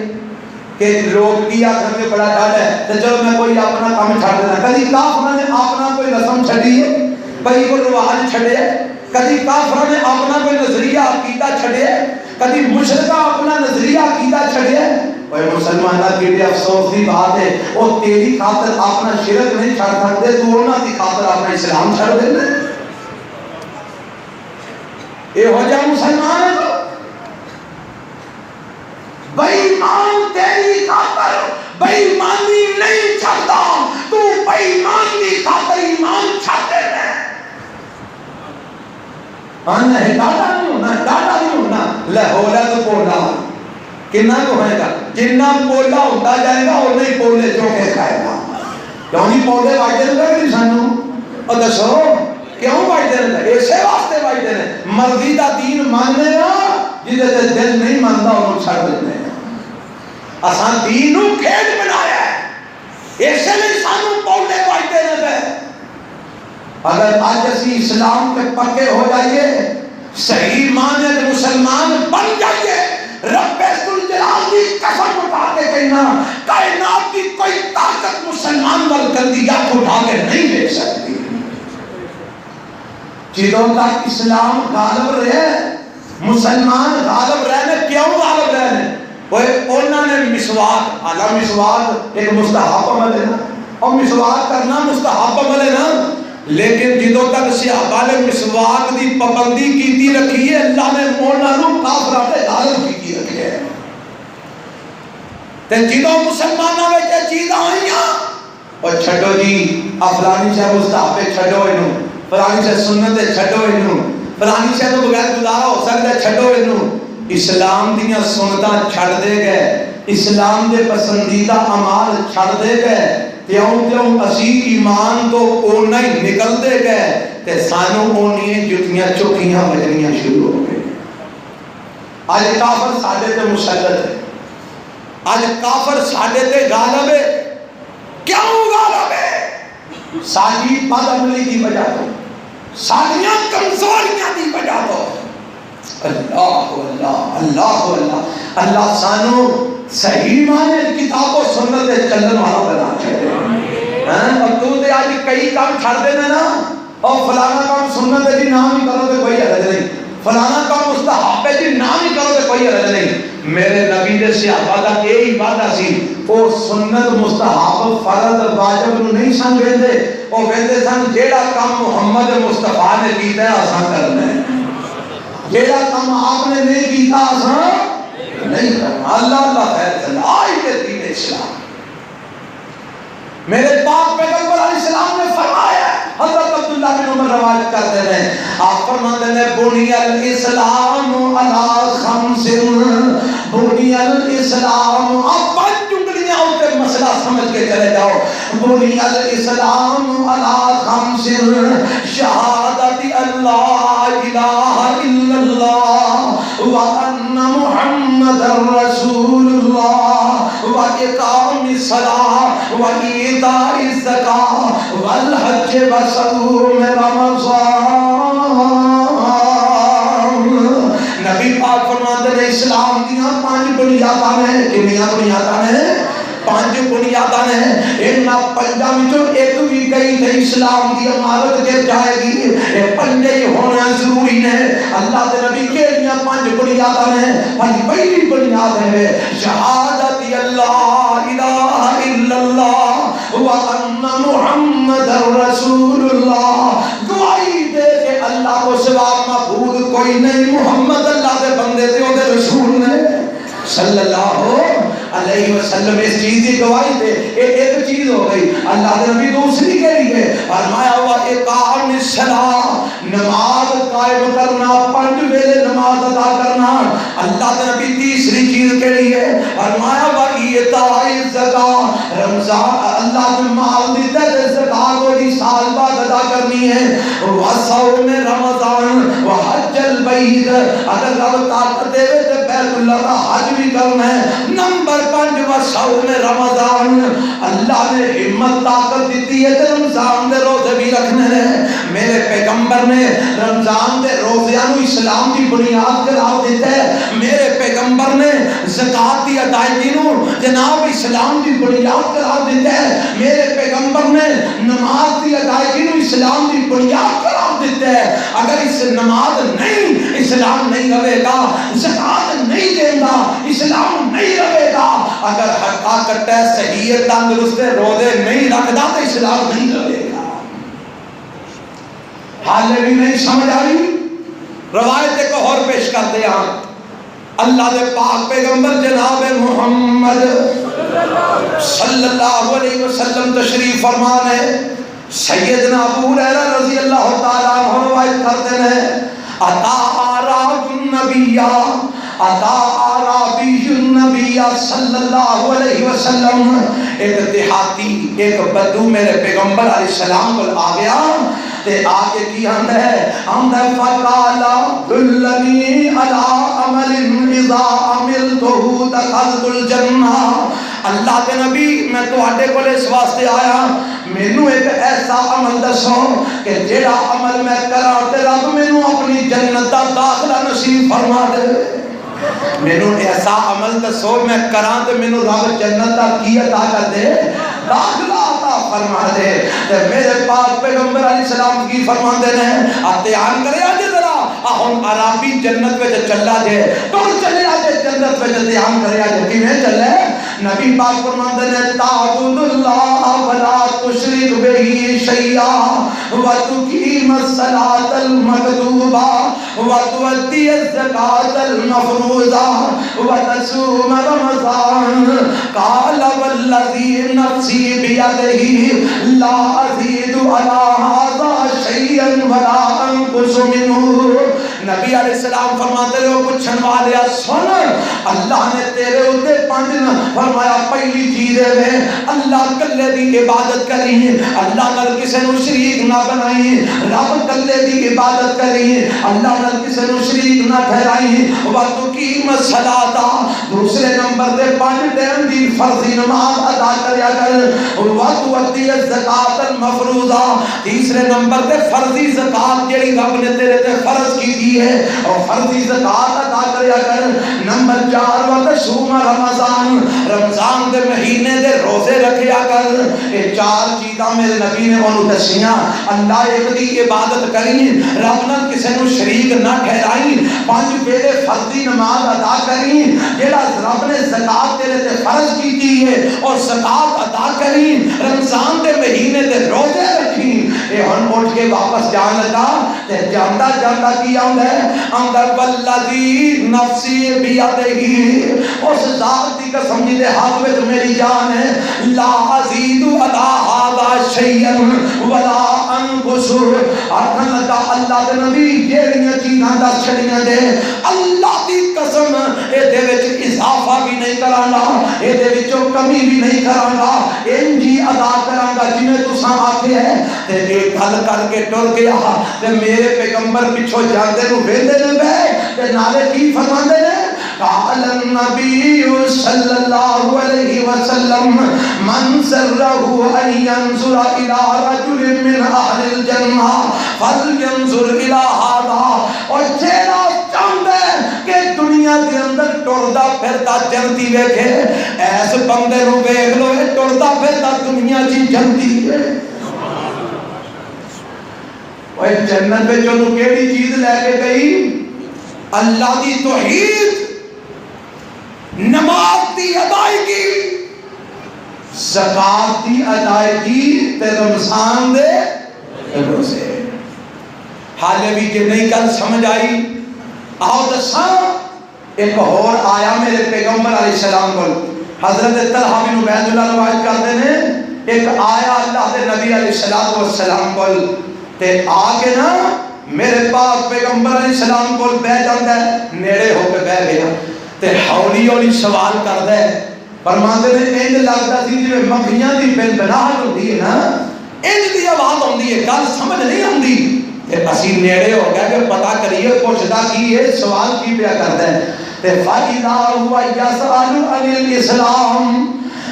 کہ لوگ کیا کرنے بڑا ڈاڈا ہے تو چلو میں کوئی اپنا کام چھڑ دینا۔ کبھی کافر نے اپنا کوئی رسم چھڑی ہے، کبھی کوئی رواج چھڑے ہے، کبھی کافر نے اپنا کوئی نظریہ عقیدہ چھڑے ہے، کبھی مشرکہ اپنا نظریہ عقیدہ چھڑے ہے۔ اوے مسلمانہ کے لیے افسوس کی بات ہے وہ تیری خاطر اپنا شرک نہیں چھڑ سکتے، تو انہاں کی خاطر اپنا اسلام چھڑ دینا۔ یہ ہو جا مسلمان ہے تو بے ایمان تیری خاطر بے ایمانی نہیں چھڑتا، تو بے ایمان کی خاطر ایمان چھڑ دینا۔ آنا ہے ڈاٹا نہیں ہونا، ڈاٹا نہیں ہونا، لہولا تو پولا کنہ کو ہے گا، جنہ پولا ہوتا جائے گا اور نہیں پولے جو کہ کھائے گا۔ کیوں نہیں پولے بائٹے رہے گا سانو؟ اور دسو کیوں بائٹے رہے؟ ایسے واسطے بائٹے رہے، مرضی دا دین ماننے گا جدے تے دل نہیں مانتا انہوں چھڑ دینے گا۔ اسان دینوں کھیل بنایا ہے، ایسے لئے سانو پولے بائٹے رہے۔ اگر آج اسی اسلام کے پکے ہو جائیے، صحیح معنی مسلمان بن جائیے، رب ذوالجلال کی قسم اٹھا کے کہنا کائنات کی کوئی طاقت مسلمان والقلبیات اٹھا کے نہیں لے سکتی۔ جدوں تک اسلام غالب رہے، مسلمان غالب رہنے، کیوں غالب رہنے؟ وہ انہوں نے مسواک، حالا مسواک ایک مستحب عمل ہے نا، اور مسواک کرنا مستحب عمل ہے نا، لیکن جدوں تک صحابہ نے مسواک دی پابندی کیتی رکھی ہے، اللہ نے انہاں نوں کافراں تے غالب کیتی رکھی ہے۔ تے جدوں مسلماناں وچ یہ چیزاں آئیاں، اور چھڈو جی فلانی شے مستحب چھڈو اینوں، فلانی شے سنت چھڈو اینوں، فلانی شے تو بغیر گزارا ہو سکدا ہے چھڈو اینوں۔ اسلام دیاں سنتاں چھڈ دے گئے، اسلام دے پسندیدہ اعمال چھڈ دے گئے، تیوں تیوں اسی ایمان تو اونا ہی نکل دے گئے تے سانو اونی جتیاں چکیاں بجنیاں شروع ہو گئے۔ آج کافر ساڈے تے مسلط ہے، آج کافر ساڈے تے غالب ہے۔ کیوں غالب ہے؟ ساڈی بد عملی کی وجہ تو، ساڈیاں کمزوریاں دی وجہ تو۔ اللہ اللہ اللہ اللہ اللہ سانو صحیح معنی کتاب و سنت چلن والا بنا چھڑے۔ اور تو تے آج کئی کام چھڑ دینا نا، اور فلانا کام سنت ہے جی نام ہی کرو تے کوئی حرج نہیں، فلانا کام مستحب ہے جی نام ہی کرو تے کوئی حرج نہیں۔ میرے نبی دے صحابہ دا یہی وعدہ سی، وہ سنت مستحب فرض واجب نو نہیں سن ویندے، وہ کہندے سن جیڑا کام محمد مصطفیٰ نے کیتا ہے اساں کرنا ہے، جیڑا کام آپ نے نہیں کیتا اساں نہیں کرنا۔ اللہ اللہ خیر چلا آئی کے دین اسلام۔ میرے پاک پیغمبر علیہ السلام نے فرمایا، حضرت عبداللہ بن عمر روایت کرتے ہیں، آپ فرماتے ہیں بنی الاسلام علی خمس، بنی الاسلام، آپ 5 انگلیاں ہوتے مسئلہ سمجھ کے چلے جاؤ، بنی الاسلام علی خمس، شہادت اللہ الہ الا اللہ وان محمد رسول اللہ واقام الصلاۃ وایتاء الزکاۃ والحج وصوم رمضان۔ نبی پاک فرماتے ہیں اسلام دیاں 5 بنیاداں ہیں، کتنیاں بنیاداں ہیں؟ 5 بنیاداں ہیں، ان 5 وچوں ایک بھی گئی تے اسلام دی عمارت کے جائے گی، یہ 5 ہی ہونا ضروری ہے۔ اللہ دے نبی کیڑیاں 5 بنیاداں ہیں؟ پہلی بنیاد ہے شہادت اللہ الہ الا اللہ وان محمد رسول اللہ، گواہی دے کہ اللہ کو سوا معبود کوئی نہیں، محمد اللہ دے بندے تے او دے رسول نے صلی اللہ علیہ وسلم۔ اس چیز کی گواہی دے، ایک چیز ہو گئی۔ اللہ کے نبی دوسری کے لیے فرمایا ہوا اقام الصلاۃ، نماز قائم کرنا، 5 ویلے نماز ادا کرنا۔ اللہ کے نبی تیسری چیز کے لیے فرمایا ہوا ایتاء الزکاۃ، رمضان اللہ نے مال دیتا ہے، زکات کو سال بعد ادا کرنی ہے۔ وصوم رمضان وحج البیت، اگر رب طاقت دے تو بیت اللہ کا حج بھی کرنا ہے۔ نمبر 5 وصوم رمضان، اللہ نے ہمت طاقت دیتی ہے کہ رمضان دے روزے بھی رکھنے ہیں۔ میرے پیغمبر نے رمضان دے روزیاں نو اسلام کی بنیاد قرار دیتا ہے۔ میرے پیغمبر نے زکات کی ادائیگی نو جناب اسلام کی بنیاد قرار دیتا ہے۔ میرے پیغمبر نے نماز کی ادائیگی نو اسلام کی بنیاد قرار دیتا ہے۔ اگر اس نماز نہیں، اسلام نہیں رہے گا، زکات نہیں دے گا، اسلام نہیں رہے گا، اگر حقا کٹا صحیح تندرست روزے نہیں رکھتا تو اسلام نہیں رہے گا۔ حال بھی نہیں سمجھ آئی؟ روایت ایک اور پیش کرتے ہیں، اللہ دے پاک پیغمبر جناب محمد صلی اللہ علیہ وسلم تشریف فرمان ہے۔ سیدنا ابو ہریرہ رضی اللہ تعالیٰ عنہ روایت کرتے ہیں، اتا اعراب النبی، اتا اعرابی النبی صلی اللہ علیہ وسلم، ایک دیہاتی، ایک بدو میرے پیغمبر علیہ السلام کو آ گیا تے آگے کی ہم ہے فقالا دلنی علی عمل اذا عملتہ دخلت الجنہ۔ اللہ کے نبی میں تو آٹے کو اس واسطے آیا، مینو ایک ایسا عمل دسو کہ جیڑا عمل میں کرا تے رب مینو اپنی جنت دا داخلہ نصیب فرما دے۔ مینو ایسا عمل دسو میں کرا تے مینو رب جنت دا کی عطا کر دے، داخلہ عطا فرما دے۔ تے میرے پاک پیغمبر علیہ السلام کی فرماندے نے اتیان کرے آج ذرا ہن عربی جنت وچ چلا جے، تر چلے آج جنت وچ اتیان کرے آج کیویں چلے؟ نبی پاک فرماندے نے تعبد اللہ ولا تشرک بہ شیئا وتقیم الصلاۃ المکتوبہ وتؤتی الزکاۃ المفروضہ وتصوم رمضان۔ قال والذی نفسی بیدہ لا ازید علی ھذا شیئا ولا انقص منہ۔ نبی علیہ السلام فرماتے ہو پوچھن والے سن، اللہ نے تیرے اوتے 5 فرمایا پہلی چیز ہے اللہ کلے دی عبادت کریں، اللہ نال کسے نو شریک نہ بنائیں، رب کلے دی عبادت کریں، اللہ نال کسے نو شریک نہ ٹھہرائیں، وتقیم الصلاۃ، دوسرے نمبر تے 5 ٹائم دی فرضی نماز ادا کریا کر، وتؤتی الزکاۃ المفروضہ، تیسرے نمبر تے فرضی زکات جڑی رب نے تیرے تے فرض کی ہے اور فرضی زکات ادا کریا کر۔ نمبر 4 وتصوم رمضان، رمضان دے مہینے دے روزے رکھیا کر۔ یہ 4 چیزاں میرے نبی نے انہوں دسیاں، اللہ ایک دی عبادت کریں، رب نال کسے نو شریک نہ ٹھہرائیں، 5 ویلے فرضی نماز ادا کریں، جیڑا رب نے زکات تیرے تے فرض کیتی ہے اور زکات ادا کریں، رمضان دے مہینے دے روزے رکھیں۔ یہ ہن اٹھ کے واپس جان لگا تے جاندا جاندا کی آندا ہے اندر والذی نفسی بیدہ، اس ذات دی قسم جے ہاتھ وچ میری جان ہے، لا ازید علی شيئا ولا انقص آکھن لگا اللہ دے نبی جیڑیاں چیزاں دس چھڑیاں دے اللہ دی قسم اے دے وچ اضافہ بھی نہیں کراں گا اے دے وچوں کمی بھی نہیں کراں گا انجی ادا کراں گا جویں تساں آکھے ہے تے اے گل کر کے ٹر گیا تے میرے پیغمبر پیچھے جاندے نو ویندے نے بے تے نالے کی فرماندے نے قال النبي صلى الله عليه وسلم من سره ان ينظر الى رجل من اهل الجنه فلينظر الى هذا اور جیڑا چاہندا ہے کہ دنیا دے اندر ٹردا پھردا جنتی ویکھے ایس بندے نو ویکھ لو اے ٹردا پھردا دنیا دی جنتی ہے اوے جنت وچ اونوں کیڑی چیز لے کے گئی اللہ دی توحید نماز دی ادائیگی زکات دی ادائیگی تے رمضان دے روزے حالے بھی کہ نہیں کل سمجھ آئی آؤ دساں ایک اور آیا میرے پیغمبر علیہ السلام کو حضرت طلحہ بن عبید اللہ روایت کرتے ہیں ایک آیا اللہ دے نبی علیہ السلام کو تے آگے نا میرے پاک پیغمبر علیہ السلام کو بہ جاتا ہے نیڑے ہو کے بہ گیا تے ہولی ہولی سوال کر دے فرماندے نے انج لگدا سی جویں مکھیاں دی بن بناہٹ ہوندی ہے نا انج دی آواز ہوندی ہے گل سمجھ نہیں آندی تے اسی نیڑے ہو گئے کہ پتہ کریے پوچھدا کی ہے سوال کی پیا کردا ہے تے فاذا هو يسأل عن الاسلام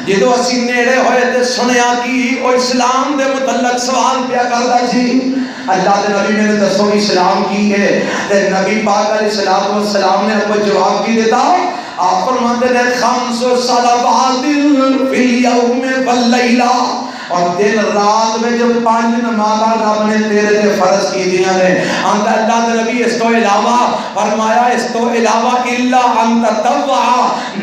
جدو اسی نیڑے ہوئے تے سنیا کی او اسلام دے متعلق سوال پیا کردا سی اللہ دے نبی نے دسو اسلام کی ہے تے نبی پاک علیہ السلام نے کو جواب کی دیتا آپ فرماتے ہیں خمس صلوات فی اليوم واللیلہ اور دن رات میں جو 5 نمازاں رب نے تیرے تے فرض کی دیاں نے انت اللہ دے نبی اس تو علاوہ فرمایا اس تو علاوہ الا ان تطوع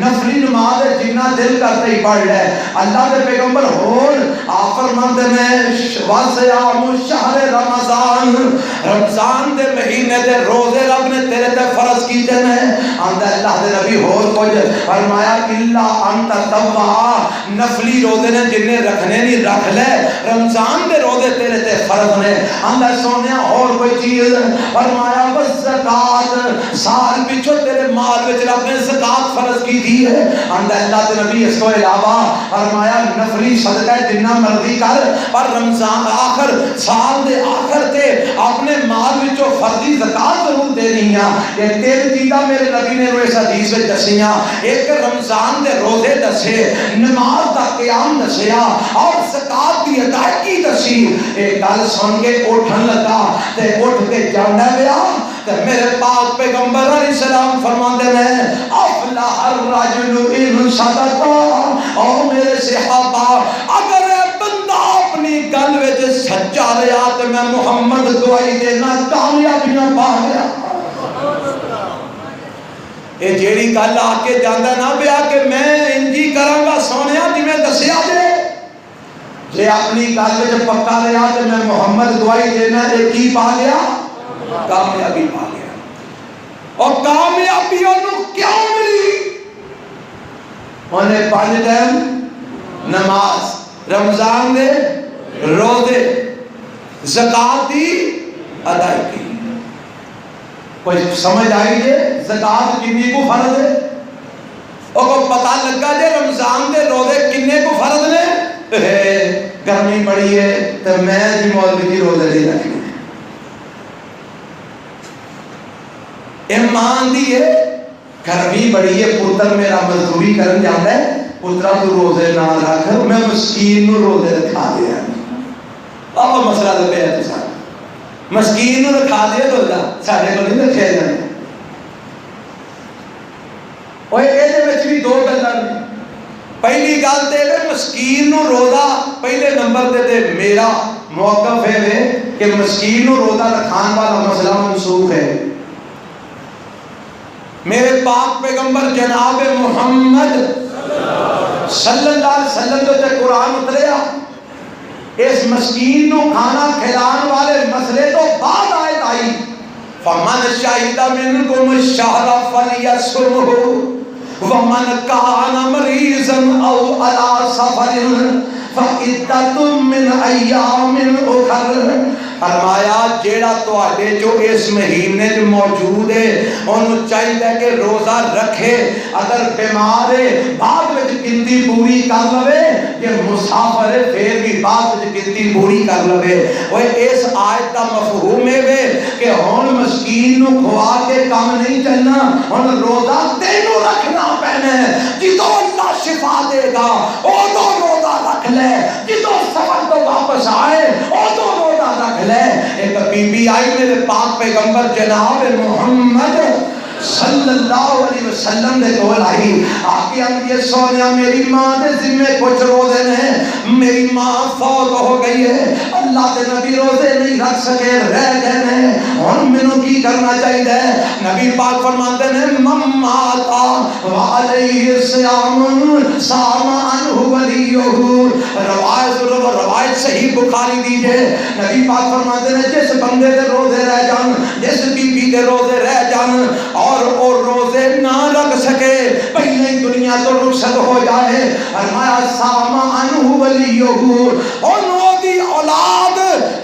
نفلی نماز جنہ دل کرتے ہی پڑھ لے اللہ دے پیغمبر اور آپ فرماتے ہیں وصیام شہر رمضان رمضان دے مہینے دے روزے رب نے تیرے تے فرض کیتے ہیں انت اللہ دے نبی اور کچھ فرمایا الا ان تطوع نفلی روزے نے جنہیں رکھنے نہیں رکھ لے رمضان دے روزے تیرے تے فرض نے اندر سونیا اور کوئی چیز فرمایا بس زکات سال پیچھو تیرے مال وچ رب نے زکات فرض کی دی ہے اندر اللہ دے نبی اس کو علاوہ فرمایا نفلی صدقہ جنہ مرضی کر پر رمضان آخر سال دے آخر تے اپنے مال وچوں فرضی زکات ضرور دینی ہے یہ تین چیزاں میرے نبی نے اس حدیث وچ دسیاں ایک رمضان دے روزے دسے نماز دا قیام دسیا اور زکات دی ادائیگی دسی ایک گل سن کے اٹھن لگا تے اٹھ کے جانا پیا تے میرے پاک پیغمبر علیہ السلام فرماندے ہیں افلح الرجل ان صدق او میرے صحابہ اگر بندہ اپنی گل وچ سچا رہیا تے میں محمد دعائی دینا کامیابیاں پا گیا اے جیڑی گل آ کے جاندا نہ پیا کہ میں انجی کراں گا سونیا جویں دسیا جے اپنی گل وچ پکا رہیا تے میں محمد دعائی دینا اے کی پا گیا کامیابی پا گیا اور کامیابی انہوں کیوں ملی انہیں 5 ٹائم نماز رمضان دے روزے زکات دی ادائیگی کوئی سمجھ آئی جے زکات کتنی کو فرض ہے اور کو پتہ لگا جے رمضان دے روزے کتنے کو فرض نے گرمی بڑی ہے تو میں جی مولوی کی روزے نہیں رکھنے ایمان دی ہے گرمی بڑی ہے پتر میرا مزدوری کرن جاتا ہے پترا تو روزے نہ رکھ میں مسکین نو روزے رکھا دیا اب مسئلہ تو پہ ہے تو سارا مسکین نو رکھا دیا تو سارے کو نہیں رکھے جانے اور یہ بھی 2 گلاں پہلی گل تے مسکین نو روزہ پہلے نمبر تے میرا موقف ہے کہ مسکین نو روزہ رکھان والا مسئلہ منسوخ ہے میرے پاک پیغمبر جناب محمد صلی اللہ علیہ وسلم جو تے قرآن اتریا اس مسکین نو کھانا کھلان والے مسئلے تو بعد آئی فمن شہد منکم الشہر فلیصمہ ومن کان مریضا او علی سفر فعدۃ من ایام اخر، فرمایا جیڑا تواڈے جو اس مہینے جو موجود ہے انہوں چاہیے کہ روزہ رکھے، اگر بیمار ہے بعد وچ گنتی پوری کر لوے، کہ مسافر ہے پھر بھی بعد وچ گنتی پوری کر لوے۔ اوے اس آیت دا مفہوم ہے کہ ہن مسکین نو کھوا کے کام نہیں چلنا، ہن روزہ تینوں رکھنا پینا ہے۔ جدوں اللہ شفا دے گا اودوں روزہ رکھ لے، جدوں سفر تو واپس آئے اودوں روزہ رکھ لے۔ ایک بی بی آئی میرے پاک پیغمبر جناب محمد صلی اللہ علیہ وسلم نے کول آئی، آپ کی سونیا میری ماں دے ذمہ کچھ روزے نے، میری ماں فوت ہو گئی ہے، اللہ دے نبی روزے نہیں رکھ سکے، رہ گئے نے، ہن مینوں کی کرنا چاہیے؟ نبی پاک فرماتے ہیں مماتا وعلیہ الصیام صام عنہ ولیہ، روایت صحیح بخاری دیجئے، نبی پاک فرماتے ہیں جس بندے دے روزے رہ جان، جس بی بی دے روزے رہ جان اور روزے نہ رکھ سکے، پہلے ہی دنیا تو رخصت ہو جائے، فرمایا صام عنہ ولیہ، انہوں دی اولاد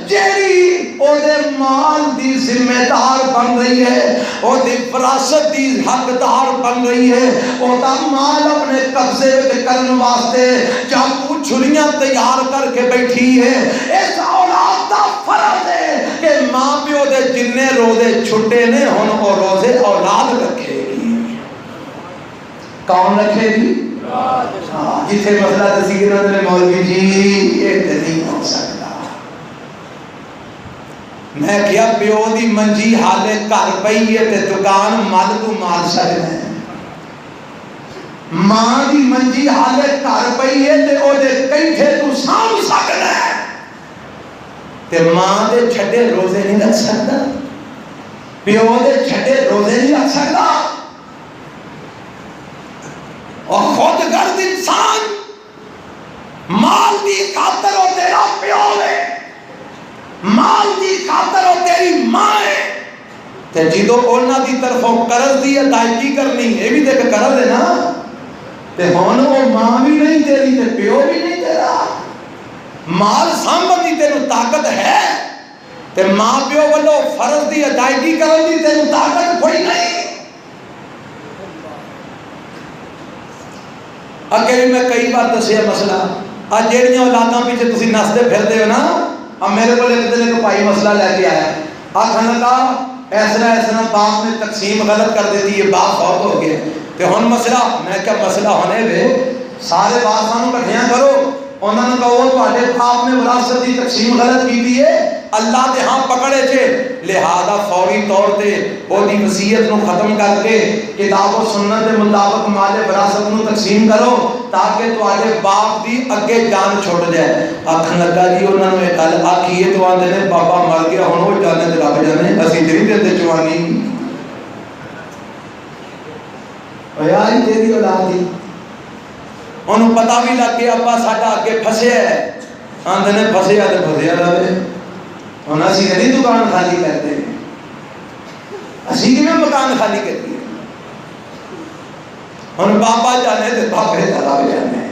جیری او دے مال دی ذمہ دار بن رہی ہے، او دی وراثت دی حقدار بن رہی ہے، او دا مال اپنے قبضے وچ کرن واسطے چاقو چھریاں تیار کر کے بیٹھی ہے۔ اس اولاد دا فرض ہے کہ ماں پیو دے جننے روزے چھٹے نے ہن او روزے اولاد رکھے گی۔ کون رکھے گی؟ جتھے مسئلہ تصویر نے مولوی جی یہ نہیں ہو سکتا۔ میں کیا پیو دی منجی حالے گھر پئی ہے تے دکان مل تو مار سکنا ہے، ماں دی منجی حالے گھر پئی ہے تے او دے کینٹھے تو سام سکنا ہے، تے ماں دے چھڈے روزے نہیں رکھ سکتا، پیو دے چھڈے روزے نہیں رکھ سکتا۔ اور خود گرد انسان مال دی خاطر او تیرا پیو ہے، مال دی خاطر او تیری ماں ہے، تے جدو اونا دی طرفوں قرض دی ادائیگی کرنی ہے بھی دیکھ قرض ہے نا، تے ہون او ماں بھی نہیں تیری تے پیو بھی نہیں تیرا، مال سامبن دی تینو طاقت ہے تے ماں پیو والو فرض دی ادائیگی کرن دی تینو طاقت کوئی نہیں۔ اگے بھی میں کئی بار دسیا مسئلہ، آج جیڑیاں اولاداں پیچھے تسی نسدے پھردے ہو نا، اب میرے کو ایک دن ایک بھائی مسئلہ لے کے آیا، آخر لگا ایسا باپ نے تقسیم غلط کر دیتی ہے، باپ فوت ہو گیا تے ہن مسئلہ، میں کیا مسئلہ ہونے وے سارے باپ سانو کٹھیاں کرو، انہوں نے کہو تواڈے باپ نے وراثت دی تقسیم غلط کی دی ہے، اللہ دے ہاں پکڑے چھے، لہذا فوری طور تے وہ دی وصیت نو ختم کر کے کتاب و سنت دے مطابق مال وراثت نو تقسیم کرو تاکہ تواڈے باپ دی اگے جان چھوٹ جائے۔ آکھن لگا جی انہوں نے گل آکھی ہے تو آندے نے بابا مر گیا ہن وہ جانے تے رب جانے، اسی تے نہیں دیندے چوانی، او یار تیری اولاد دی انہوں پتہ بھی لگ گیا ابا ساڈا اگے پھسیا ہے، آندے نے پھسیا تے پھسیا رہے، ہن اسی نہیں دکان خالی کرتے، اسی کیویں مکان خالی کرتے، ہن بابا جانے تے بابے چلا جانے،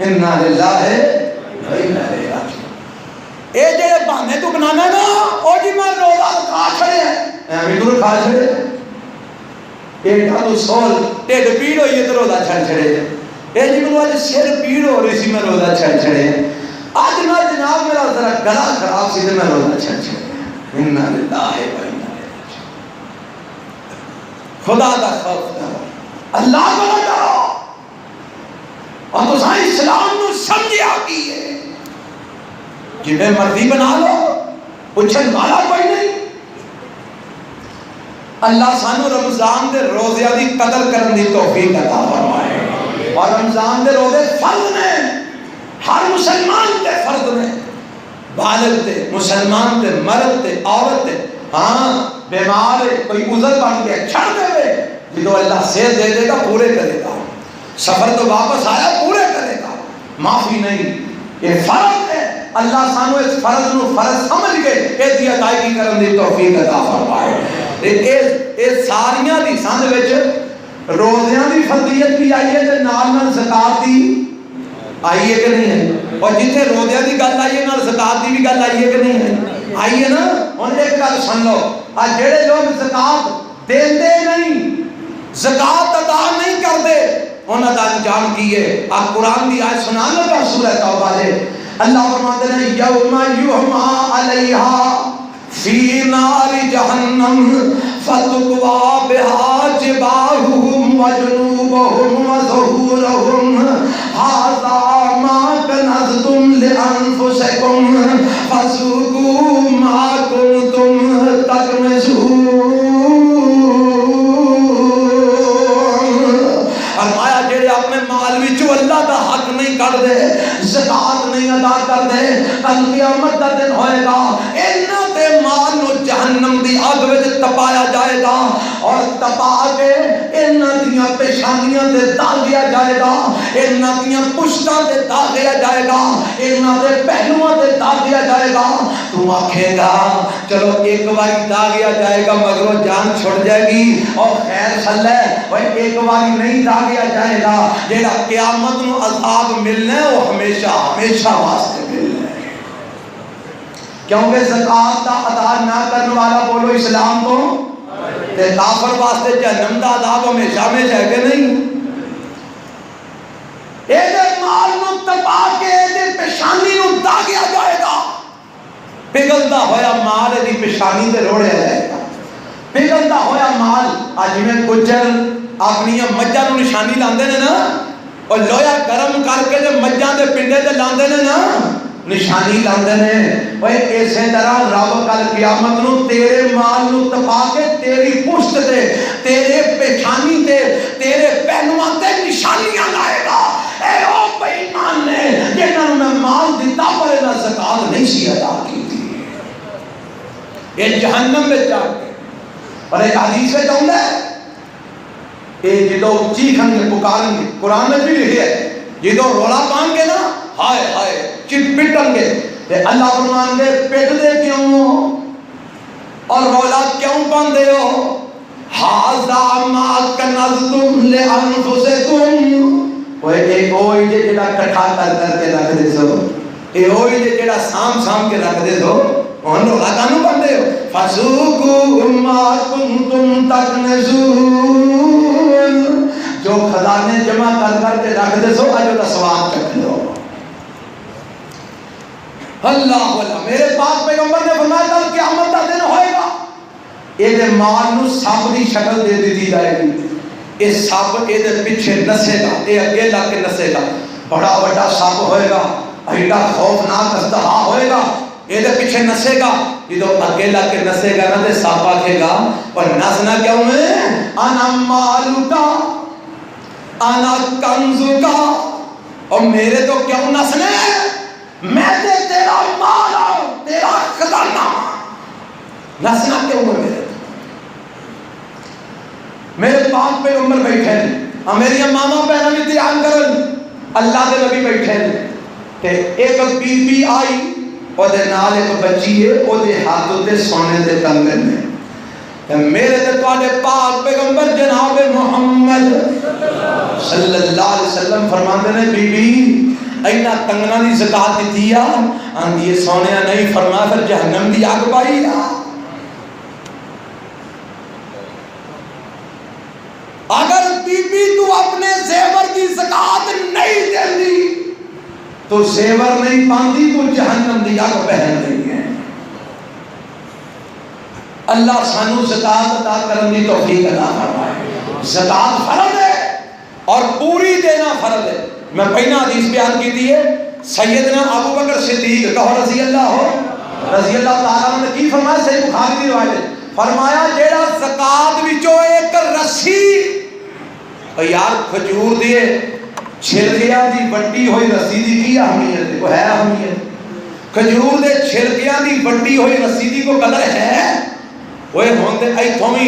انا للہ و انا الیہ راجعون۔ اے جڑے بہانے تو بنانا نا او جی میں روزہ کھا چھڑے ایویں دور کھا چھڑے، ایڈا تو سول ٹھڈ پیڑ ہوئی تے روزہ چھڑ چھڑے، اے جی میں آج سر پیڑ ہو رہی سی میں روزہ چھڑ چھڑے، آج میں جناب میرا ذرا گلا خراب سی تے میں روزہ چھڑ چھڑے، انا للہ و انا الیہ راجعون۔ خدا دا خوف کرو، اللہ کو ڈرو، اور تو سائیں اسلام نو سمجھیا کی ہے، جنہیں مرضی بنا لو پوچھن والا کوئی نہیں۔ اللہ سانو رمضان دے روزیاں دی قدر کرن دی توفیق عطا فرمائے، اور رمضان دے روزے فرض نے، ہر مسلمان تے فرض نے، بالغ تے مسلمان تے مرد تے عورت تے، ہاں بیمار ہے کوئی عذر بن گیا چھڑ دے وے، جدو اللہ صحت دے دے گا پورے کرے گا، سفر تو واپس آیا پورے کرے گا، معافی نہیں، یہ فرض ہے۔ اللہ سانو اس فرض نو فرض سمجھ کے اس دی ادائیگی کرن دی توفیق عطا فرمائے۔ اس ساریاں دی سند وچ روزیاں دی فضیلت بھی آئی ہے تے نال نال زکات دی آئیے کہ نہیں ہے؟ اور جتنے روزے دی گل آئیے نال زکات دی بھی گل آئیے کہ نہیں ہے؟ آئیے نا. ہن ایک گل سن لو، آ جڑے لوگ زکات دیندے نہیں، زکات ادا نہیں کرتے، انہاں دا انجام کی ہے؟ آپ قرآن دی آیت سنا لو سورہ توبہ دے. اللہ فرماتے ہیں یوم یحما علیہا فی نار جہنم فتقوا بہا جباہہم وجنوبہم وظہورہم ھذا ما کنزتم لانفسکم فذوقوا ما کنتم تکنزون. فرمایا جڑے اپنے مال وچوں اللہ دا حق نہیں کر دے، زکات نہیں ادا کر دے، کل قیامت دا دن ہوئے گا انہاں دے مال نو جہنم دی اگ وچ تپایا جائے گا، اور تپا کے انہاں دیاں پیشانیاں تے داغیا جائے گا، انہاں دیاں پشتاں تے داغیا جائے گا، انہاں دے پہلواں تے داغیا جائے گا. تو آکھے گا چلو ایک باری داغیا جائے گا مگروں جان چھڑ جائے گی، اور خیر صلی وہ ایک باری نہیں داغیا جائے گا، جیڑا قیامت نو عذاب ملنا ہے وہ ہمیشہ ہمیشہ واسطے ملنا ہے. کیونکہ زکات دا ادا نہ کرنے والا بولو اسلام کو تے کافر واسطے جہنم دا عذاب ہمیشہ ہمیشہ ہے کہ نہیں؟ اے دے مال نو تبا کے اے دے پیشانی نو داغیا جائے گا، پگلدا ہویا مال دی پیشانی تے روڑیا جائے گا، پگلدا ہویا مال. اج میں گجر اپنی مجھاں نو نشانی لاندے نے نا، اور لویا گرم کر کے جو مجھاں دے پنڈے تے لاندے نے نا نشانی لاندے نے. اوے اسی طرح رب کل قیامت نو تیرے مال نو تپا کے تیری پشت تے تیرے پیشانی تے تیرے پہلواں تے نشانیاں لائے گا. اے او بے ایمان نے جنہاں نوں میں مال دتا پر انہاں زکات نہیں سی ادا کی تھی، یہ جہنم میں جا کے. اور ایک حدیث میں آندا ہے اے جدو چیخن گے پکارن گے، قرآن میں بھی لکھے ہے جدو رولا پان گے نا ہائے ہائے چٹ پٹن گے تے اللہ فرمان دے پٹ دے کیوں ہو اور رولا کیوں پان دے ہو؟ ھذا ما کنزتم لانفسکم. وہ ایک ہوئی جے جڑا کٹھا کر کے رکھ دے سو، اے ہوئی جے جڑا سام سام کے رکھ دے سو، ہن رولا کانوں پان دے ہو؟ فذوقوا ما کنتم تکنزون. جو خزانے جمع کر کے رکھ دے سو اجو دا ثواب چکھ لو. اللہ اللہ میرے پاک پیغمبر نے فرمایا کل قیامت دا دن ہوئے گا، اے دے مال نو سب دی شکل دے دی جائے گی. اے سب اے دے پیچھے نسے گا، اے اگے لا کے نسے گا، بڑا بڑا سب ہوئے گا، ایڈا خوفناک اژدہا ہوئے گا، اے دے پیچھے نسے گا. جدو اگے لا کے نسے گا نا تے سب آکھے گا اور نسنا کیوں ہے؟ انا مالکا انا کنزکا، اور میرے تو کیوں نسنے؟ میں تے تیرا مال ہوں، تیرا خزانہ. نسنا کیوں ہے میرے؟ میرے پاک پیغمبر بیٹھے ہیں، میری ماما بہنوں بھی دھیان کرن، اللہ دے نبی بیٹھے ہیں تے ایک بی بی آئی او دے نال ایک بچی ہے، او دے ہاتھ تے سونے دے کنگن نے. میرے تے تواڈے پاک پیغمبر جناب محمد صلی اللہ علیہ وسلم فرماندے نے بی بی اینا کنگنا دی زکات دتی آ؟ آندی سونیا نہیں، فرمایا پھر جہنم دی اگ پائی آ. اگر بی بی تو اپنے زیور کی زکات نہیں دیندی تو زیور نہیں پاندی تو جہنم دی اگ پہن رہی ہے. اللہ سانو زکات ادا کرنے کی توفیق عطا فرمائے. زکات فرض ہے اور پوری دینا فرض ہے. میں پہلا حدیث بیان کی تھی ہے سیدنا ابو بکر صدیق کہو رضی اللہ تعالیٰ نے کی فرمایا؟ صحیح بخاری کی روایت ہے، فرمایا جیڑا زکات وچوں ایک رسی، یار کھجور دیے چھلکیاں دی وڈی ہوئی رسی دی کی اہمیت ہے؟ وہ ہے اہمیت؟ کھجور دے چھلکیاں دی وڈی ہوئی رسی دی کو قدر ہے؟ وہ ہوندے ایتھوں بھی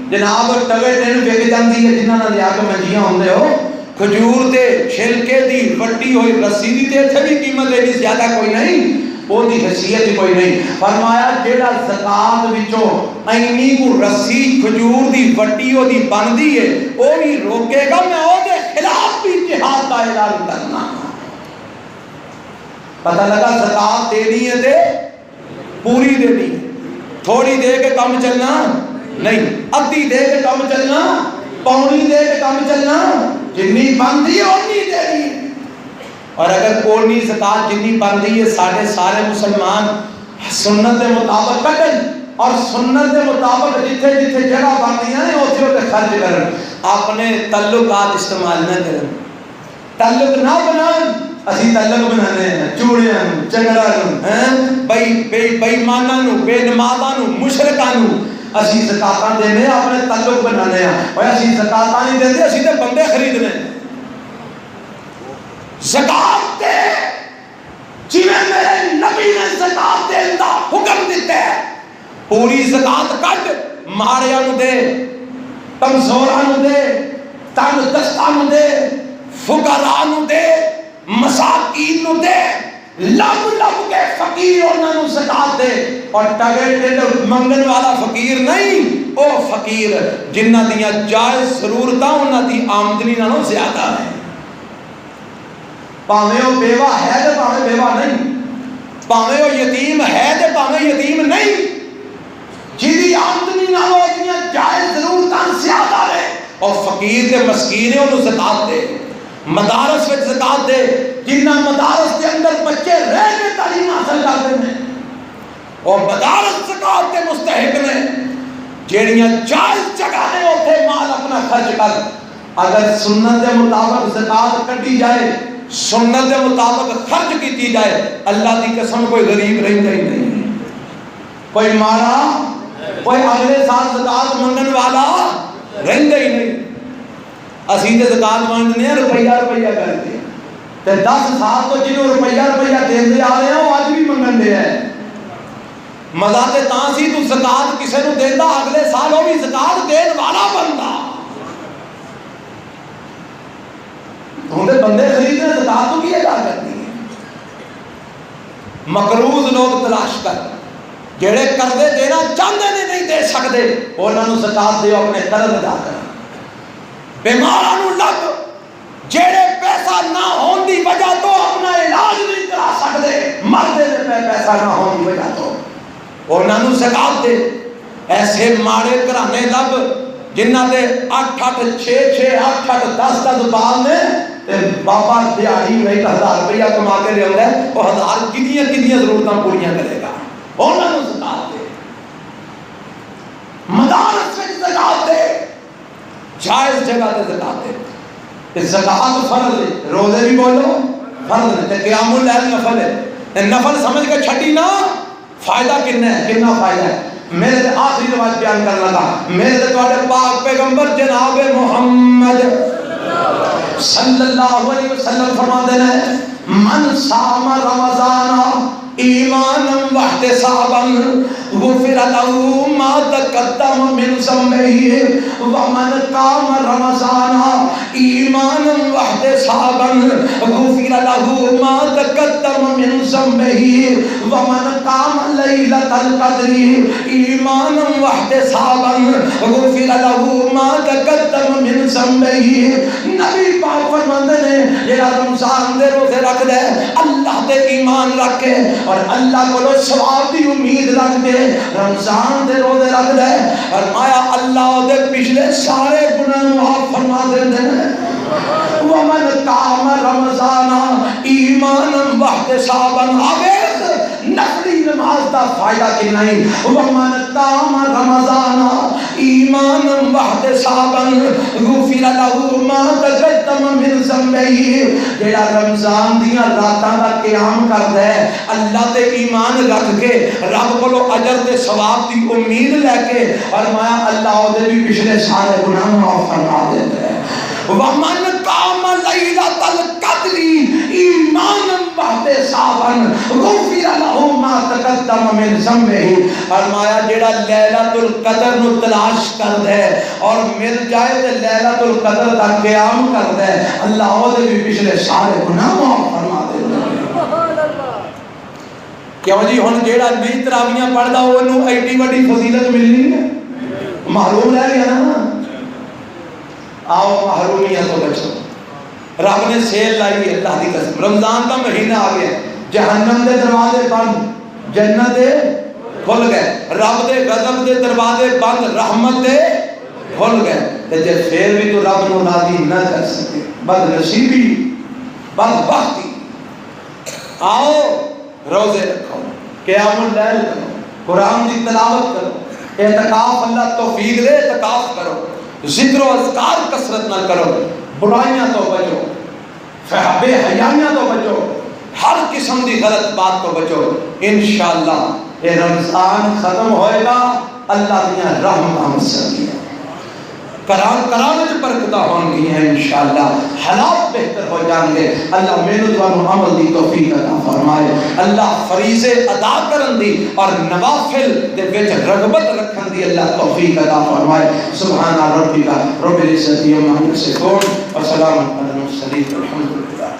جناب ٹوے ٹین وک جاندی ہے جنہاں نال لیا کے منجیاں ہوندے ہو. کھجور دے چھلکے دی وڈی ہوئی رسی دی تے اتھے بھی قیمت ہے زیادہ کوئی نہیں، وہ دی حیثیت کوئی نہیں. فرمایا جیڑا زکات وچوں اینی کو رسی کھجور دی وڈی او دی بندی ہے او بھی روکے گا، میں او دے خلاف بھی جہاد دا اعلان کرنا. پتہ لگا زکات دینی ہے تے پوری دینی ہے، تھوڑی دے کے کام چلنا نہیں، ادھی دے کے کام چلنا، پونی دے کے کام چلنا، جنی بندی ہے اتنی دینی ہے۔ اور اگر کونی زکات جنی بندی ہے سارے مسلمان سنت کے مطابق کٹن اور سنت کے مطابق جتھے جتھے جگہ بندیاں ہیں اوتھے اوتھے خرچ کرن، اپنے تعلقات استعمال نہ کرن، تعلق نہ بنان۔ اسی تعلق بنانے ہیں چوڑیاں نو، چنگڑا نو، بے ایماناں نو، بے نمازاں نو، مشرکاں نو اسی زکاتاں دینے اپنے تعلق بنانے ہیں۔ اور اسی زکاتاں نہیں دیندے، اسی تے بندے خریدنے۔ زکات دے جویں میرے نبی نے زکات دین دا حکم دیتا ہے، پوری زکات کٹ، ماڑیاں نو دے، کمزوراں نو دے، تنگ دستاں نو دے، فقراء نو دے، مساکین نو دے، لب لب کے فقیر انہاں نو زکات دے۔ اور ٹگے ٹھڈ منگن والا فقیر نہیں، او فقیر جنہاں دیاں جائز ضرورتاں انہاں دی آمدنی نالوں زیادہ ہے، پاویں وہ بیوہ ہے تے پاویں بیوہ نہیں، پاویں وہ یتیم ہے تے پاویں یتیم نہیں، جیدی آمدنی نالوں اتنی جائز ضرورتاں زیادہ ہے، اور فقیر تے مسکین ہے انہوں زکات دے۔ مدارس وچ زکات دے، جنہ مدارس کے اندر بچے رہ کے تعلیم حاصل کرتے ہیں، اور مدارس زکات کے مستحق نے، جیڑیاں جائز جگہ ہے اوتھے مال اپنا خرچ کر۔ اگر سنت کے مطابق زکات کٹی جائے، سنت کے مطابق خرچ کیتی جائے، اللہ دی قسم کوئی غریب رہندا ہی نہیں، کوئی مارا، کوئی اگلے سال زکات منگن والا رہندا ہی نہیں۔ اسی تے زکات منگنے ہیں روپیہ روپیہ کر کے، تے 10 سال تو جنہوں روپیہ روپیہ دیندے آ رہے ہیں وہ آج بھی منگن دے ہیں۔ مزہ تے تاں سی تو زکات کسے نو دیندا اگلے سال وہ بھی زکات دین والا بندا، ہوں تے بندے خریدنے زکات تو کی ادا کرنی ہے۔ مقروض لوگ تلاش کر، جڑے قرضے دینا چاہتے نے نہیں دے سکتے، انہاں نو زکات دیو اپنے قرض ادا کر۔ بیماراں نو لگ، جڑے پیسہ نہ ہون دی وجہ تو اپنا علاج نہیں کرا سکتے، مردے دے پیسہ نہ ہون دی وجہ تو انہاں نو زکات دے۔ ایسے ماڑے گھرانے لب جنہ دے 8 6 8 10 بال نے، بابا دیہڑی میں 1000 روپیہ کما کے لے آتا ہے، وہ 1000 کنیاں ضرورتاں پوریاں کرے گا، انہاں نو زکات دے۔ مدارس وچ زکات دے، جائز جگہ تے زکات دے۔ زکات فرض ہے، روزے بھی بولو فرض ہے، تے قیام اللیل نفل ہے، نفل سمجھ کے چھٹی نہ، فائدہ کتنا فائدہ ہے۔ میرے تے آخری روایت بیان کرنے لگا، میرے تے تواڈے پاک پیغمبر جناب محمد صلی اللہ علیہ وسلم فرماتے ہیں، من صام رمضان ایمانا واحتسابا غفر له ما تقدم من ذنبه ومن قام رمضان ایمانا واحتسابا غفر له ما تقدم من ذنبه ومن قام ليلة القدر ایمانا واحتسابا غفر له ما تقدم من ذنبه۔ نبی پاک فرماتے ہیں جڑا رمضان دے روزے رکھ دے، اللہ تے ایمان رکھ کے اور اللہ کو ثواب دی امید رکھ دے، رمضان دے روزے رکھ دے، فرمایا اللہ دے پچھلے سارے گناہ معاف فرما دیندے ہیں۔ ومن قام رمضان ایمانا واحتسابا، آویز نفلی نماز دا فائدہ کی نہیں، ومن قام رمضان ایمانا واحتسابا غفر له ما تقدم من ذنبه۔ جڑا رمضان دیاں راتاں دا قیام کردا ہے، اللہ تے ایمان رکھ کے، رب کولو اجر تے ثواب دی امید لے کے، فرمایا اللہ دے بھی پچھلے سارے گناہ معاف فرما دیتا ہے۔ ومن قام لیلۃ القدر ایمانا واحتسابا غفر له ما تقدم من ذنبه۔ فرمایا جڑا لیلۃ القدر نو تلاش کردا ہے اور مل جائے تے لیلۃ القدر دا قیام کردا ہے، اللہ دے بھی پچھلے سارے گناہ معاف فرما دیتا ہے۔ کیوں جی ہن جیڑا نہیں تراویاں پڑھدا اونوں ایڈی وڈی فضیلت ملنی ہے، محروم رہ گیا نا۔ آؤ محرومیت تو بچو، رب نے سیل لائی ہے، اللہ دی قسم، رمضان کا مہینہ آ گیا، جہنم دے دروازے بند، جنت دے کھل گئے، رب دے غضب دے دروازے بند، رحمت دے کھل گئے۔ تے جے پھر بھی تو رب نو راضی نہ کر سکے، بد نصیبی، بد بختی۔ آؤ روزے رکھو، قیام اللیل کرو، قرآن کی تلاوت کرو، اعتکاف اللہ توفیق دے اعتکاف کرو، ذکر و اذکار کثرت نہ کرو، برائیاں تو بچو، بے حیائیاں تو بچو، ہر قسم دی غلط بات تو بچو۔ انشاءاللہ یہ رمضان ختم ہوئے گا، اللہ دیا رحمتاں مسلمیں کران جو برکتہ ہوں گی ہیں انشاءاللہ، حالات بہتر ہو جائیں گے۔ اللہ محنت و عمل دی توفیق عطا فرمائے، اللہ فریضے ادا کرن دی اور نوافل دے وچ رغبت رکھن دی اللہ توفیق عطا فرمائے۔ سبحان ربک رب العزت عما یصفون وسلام علی المرسلین والحمد للہ۔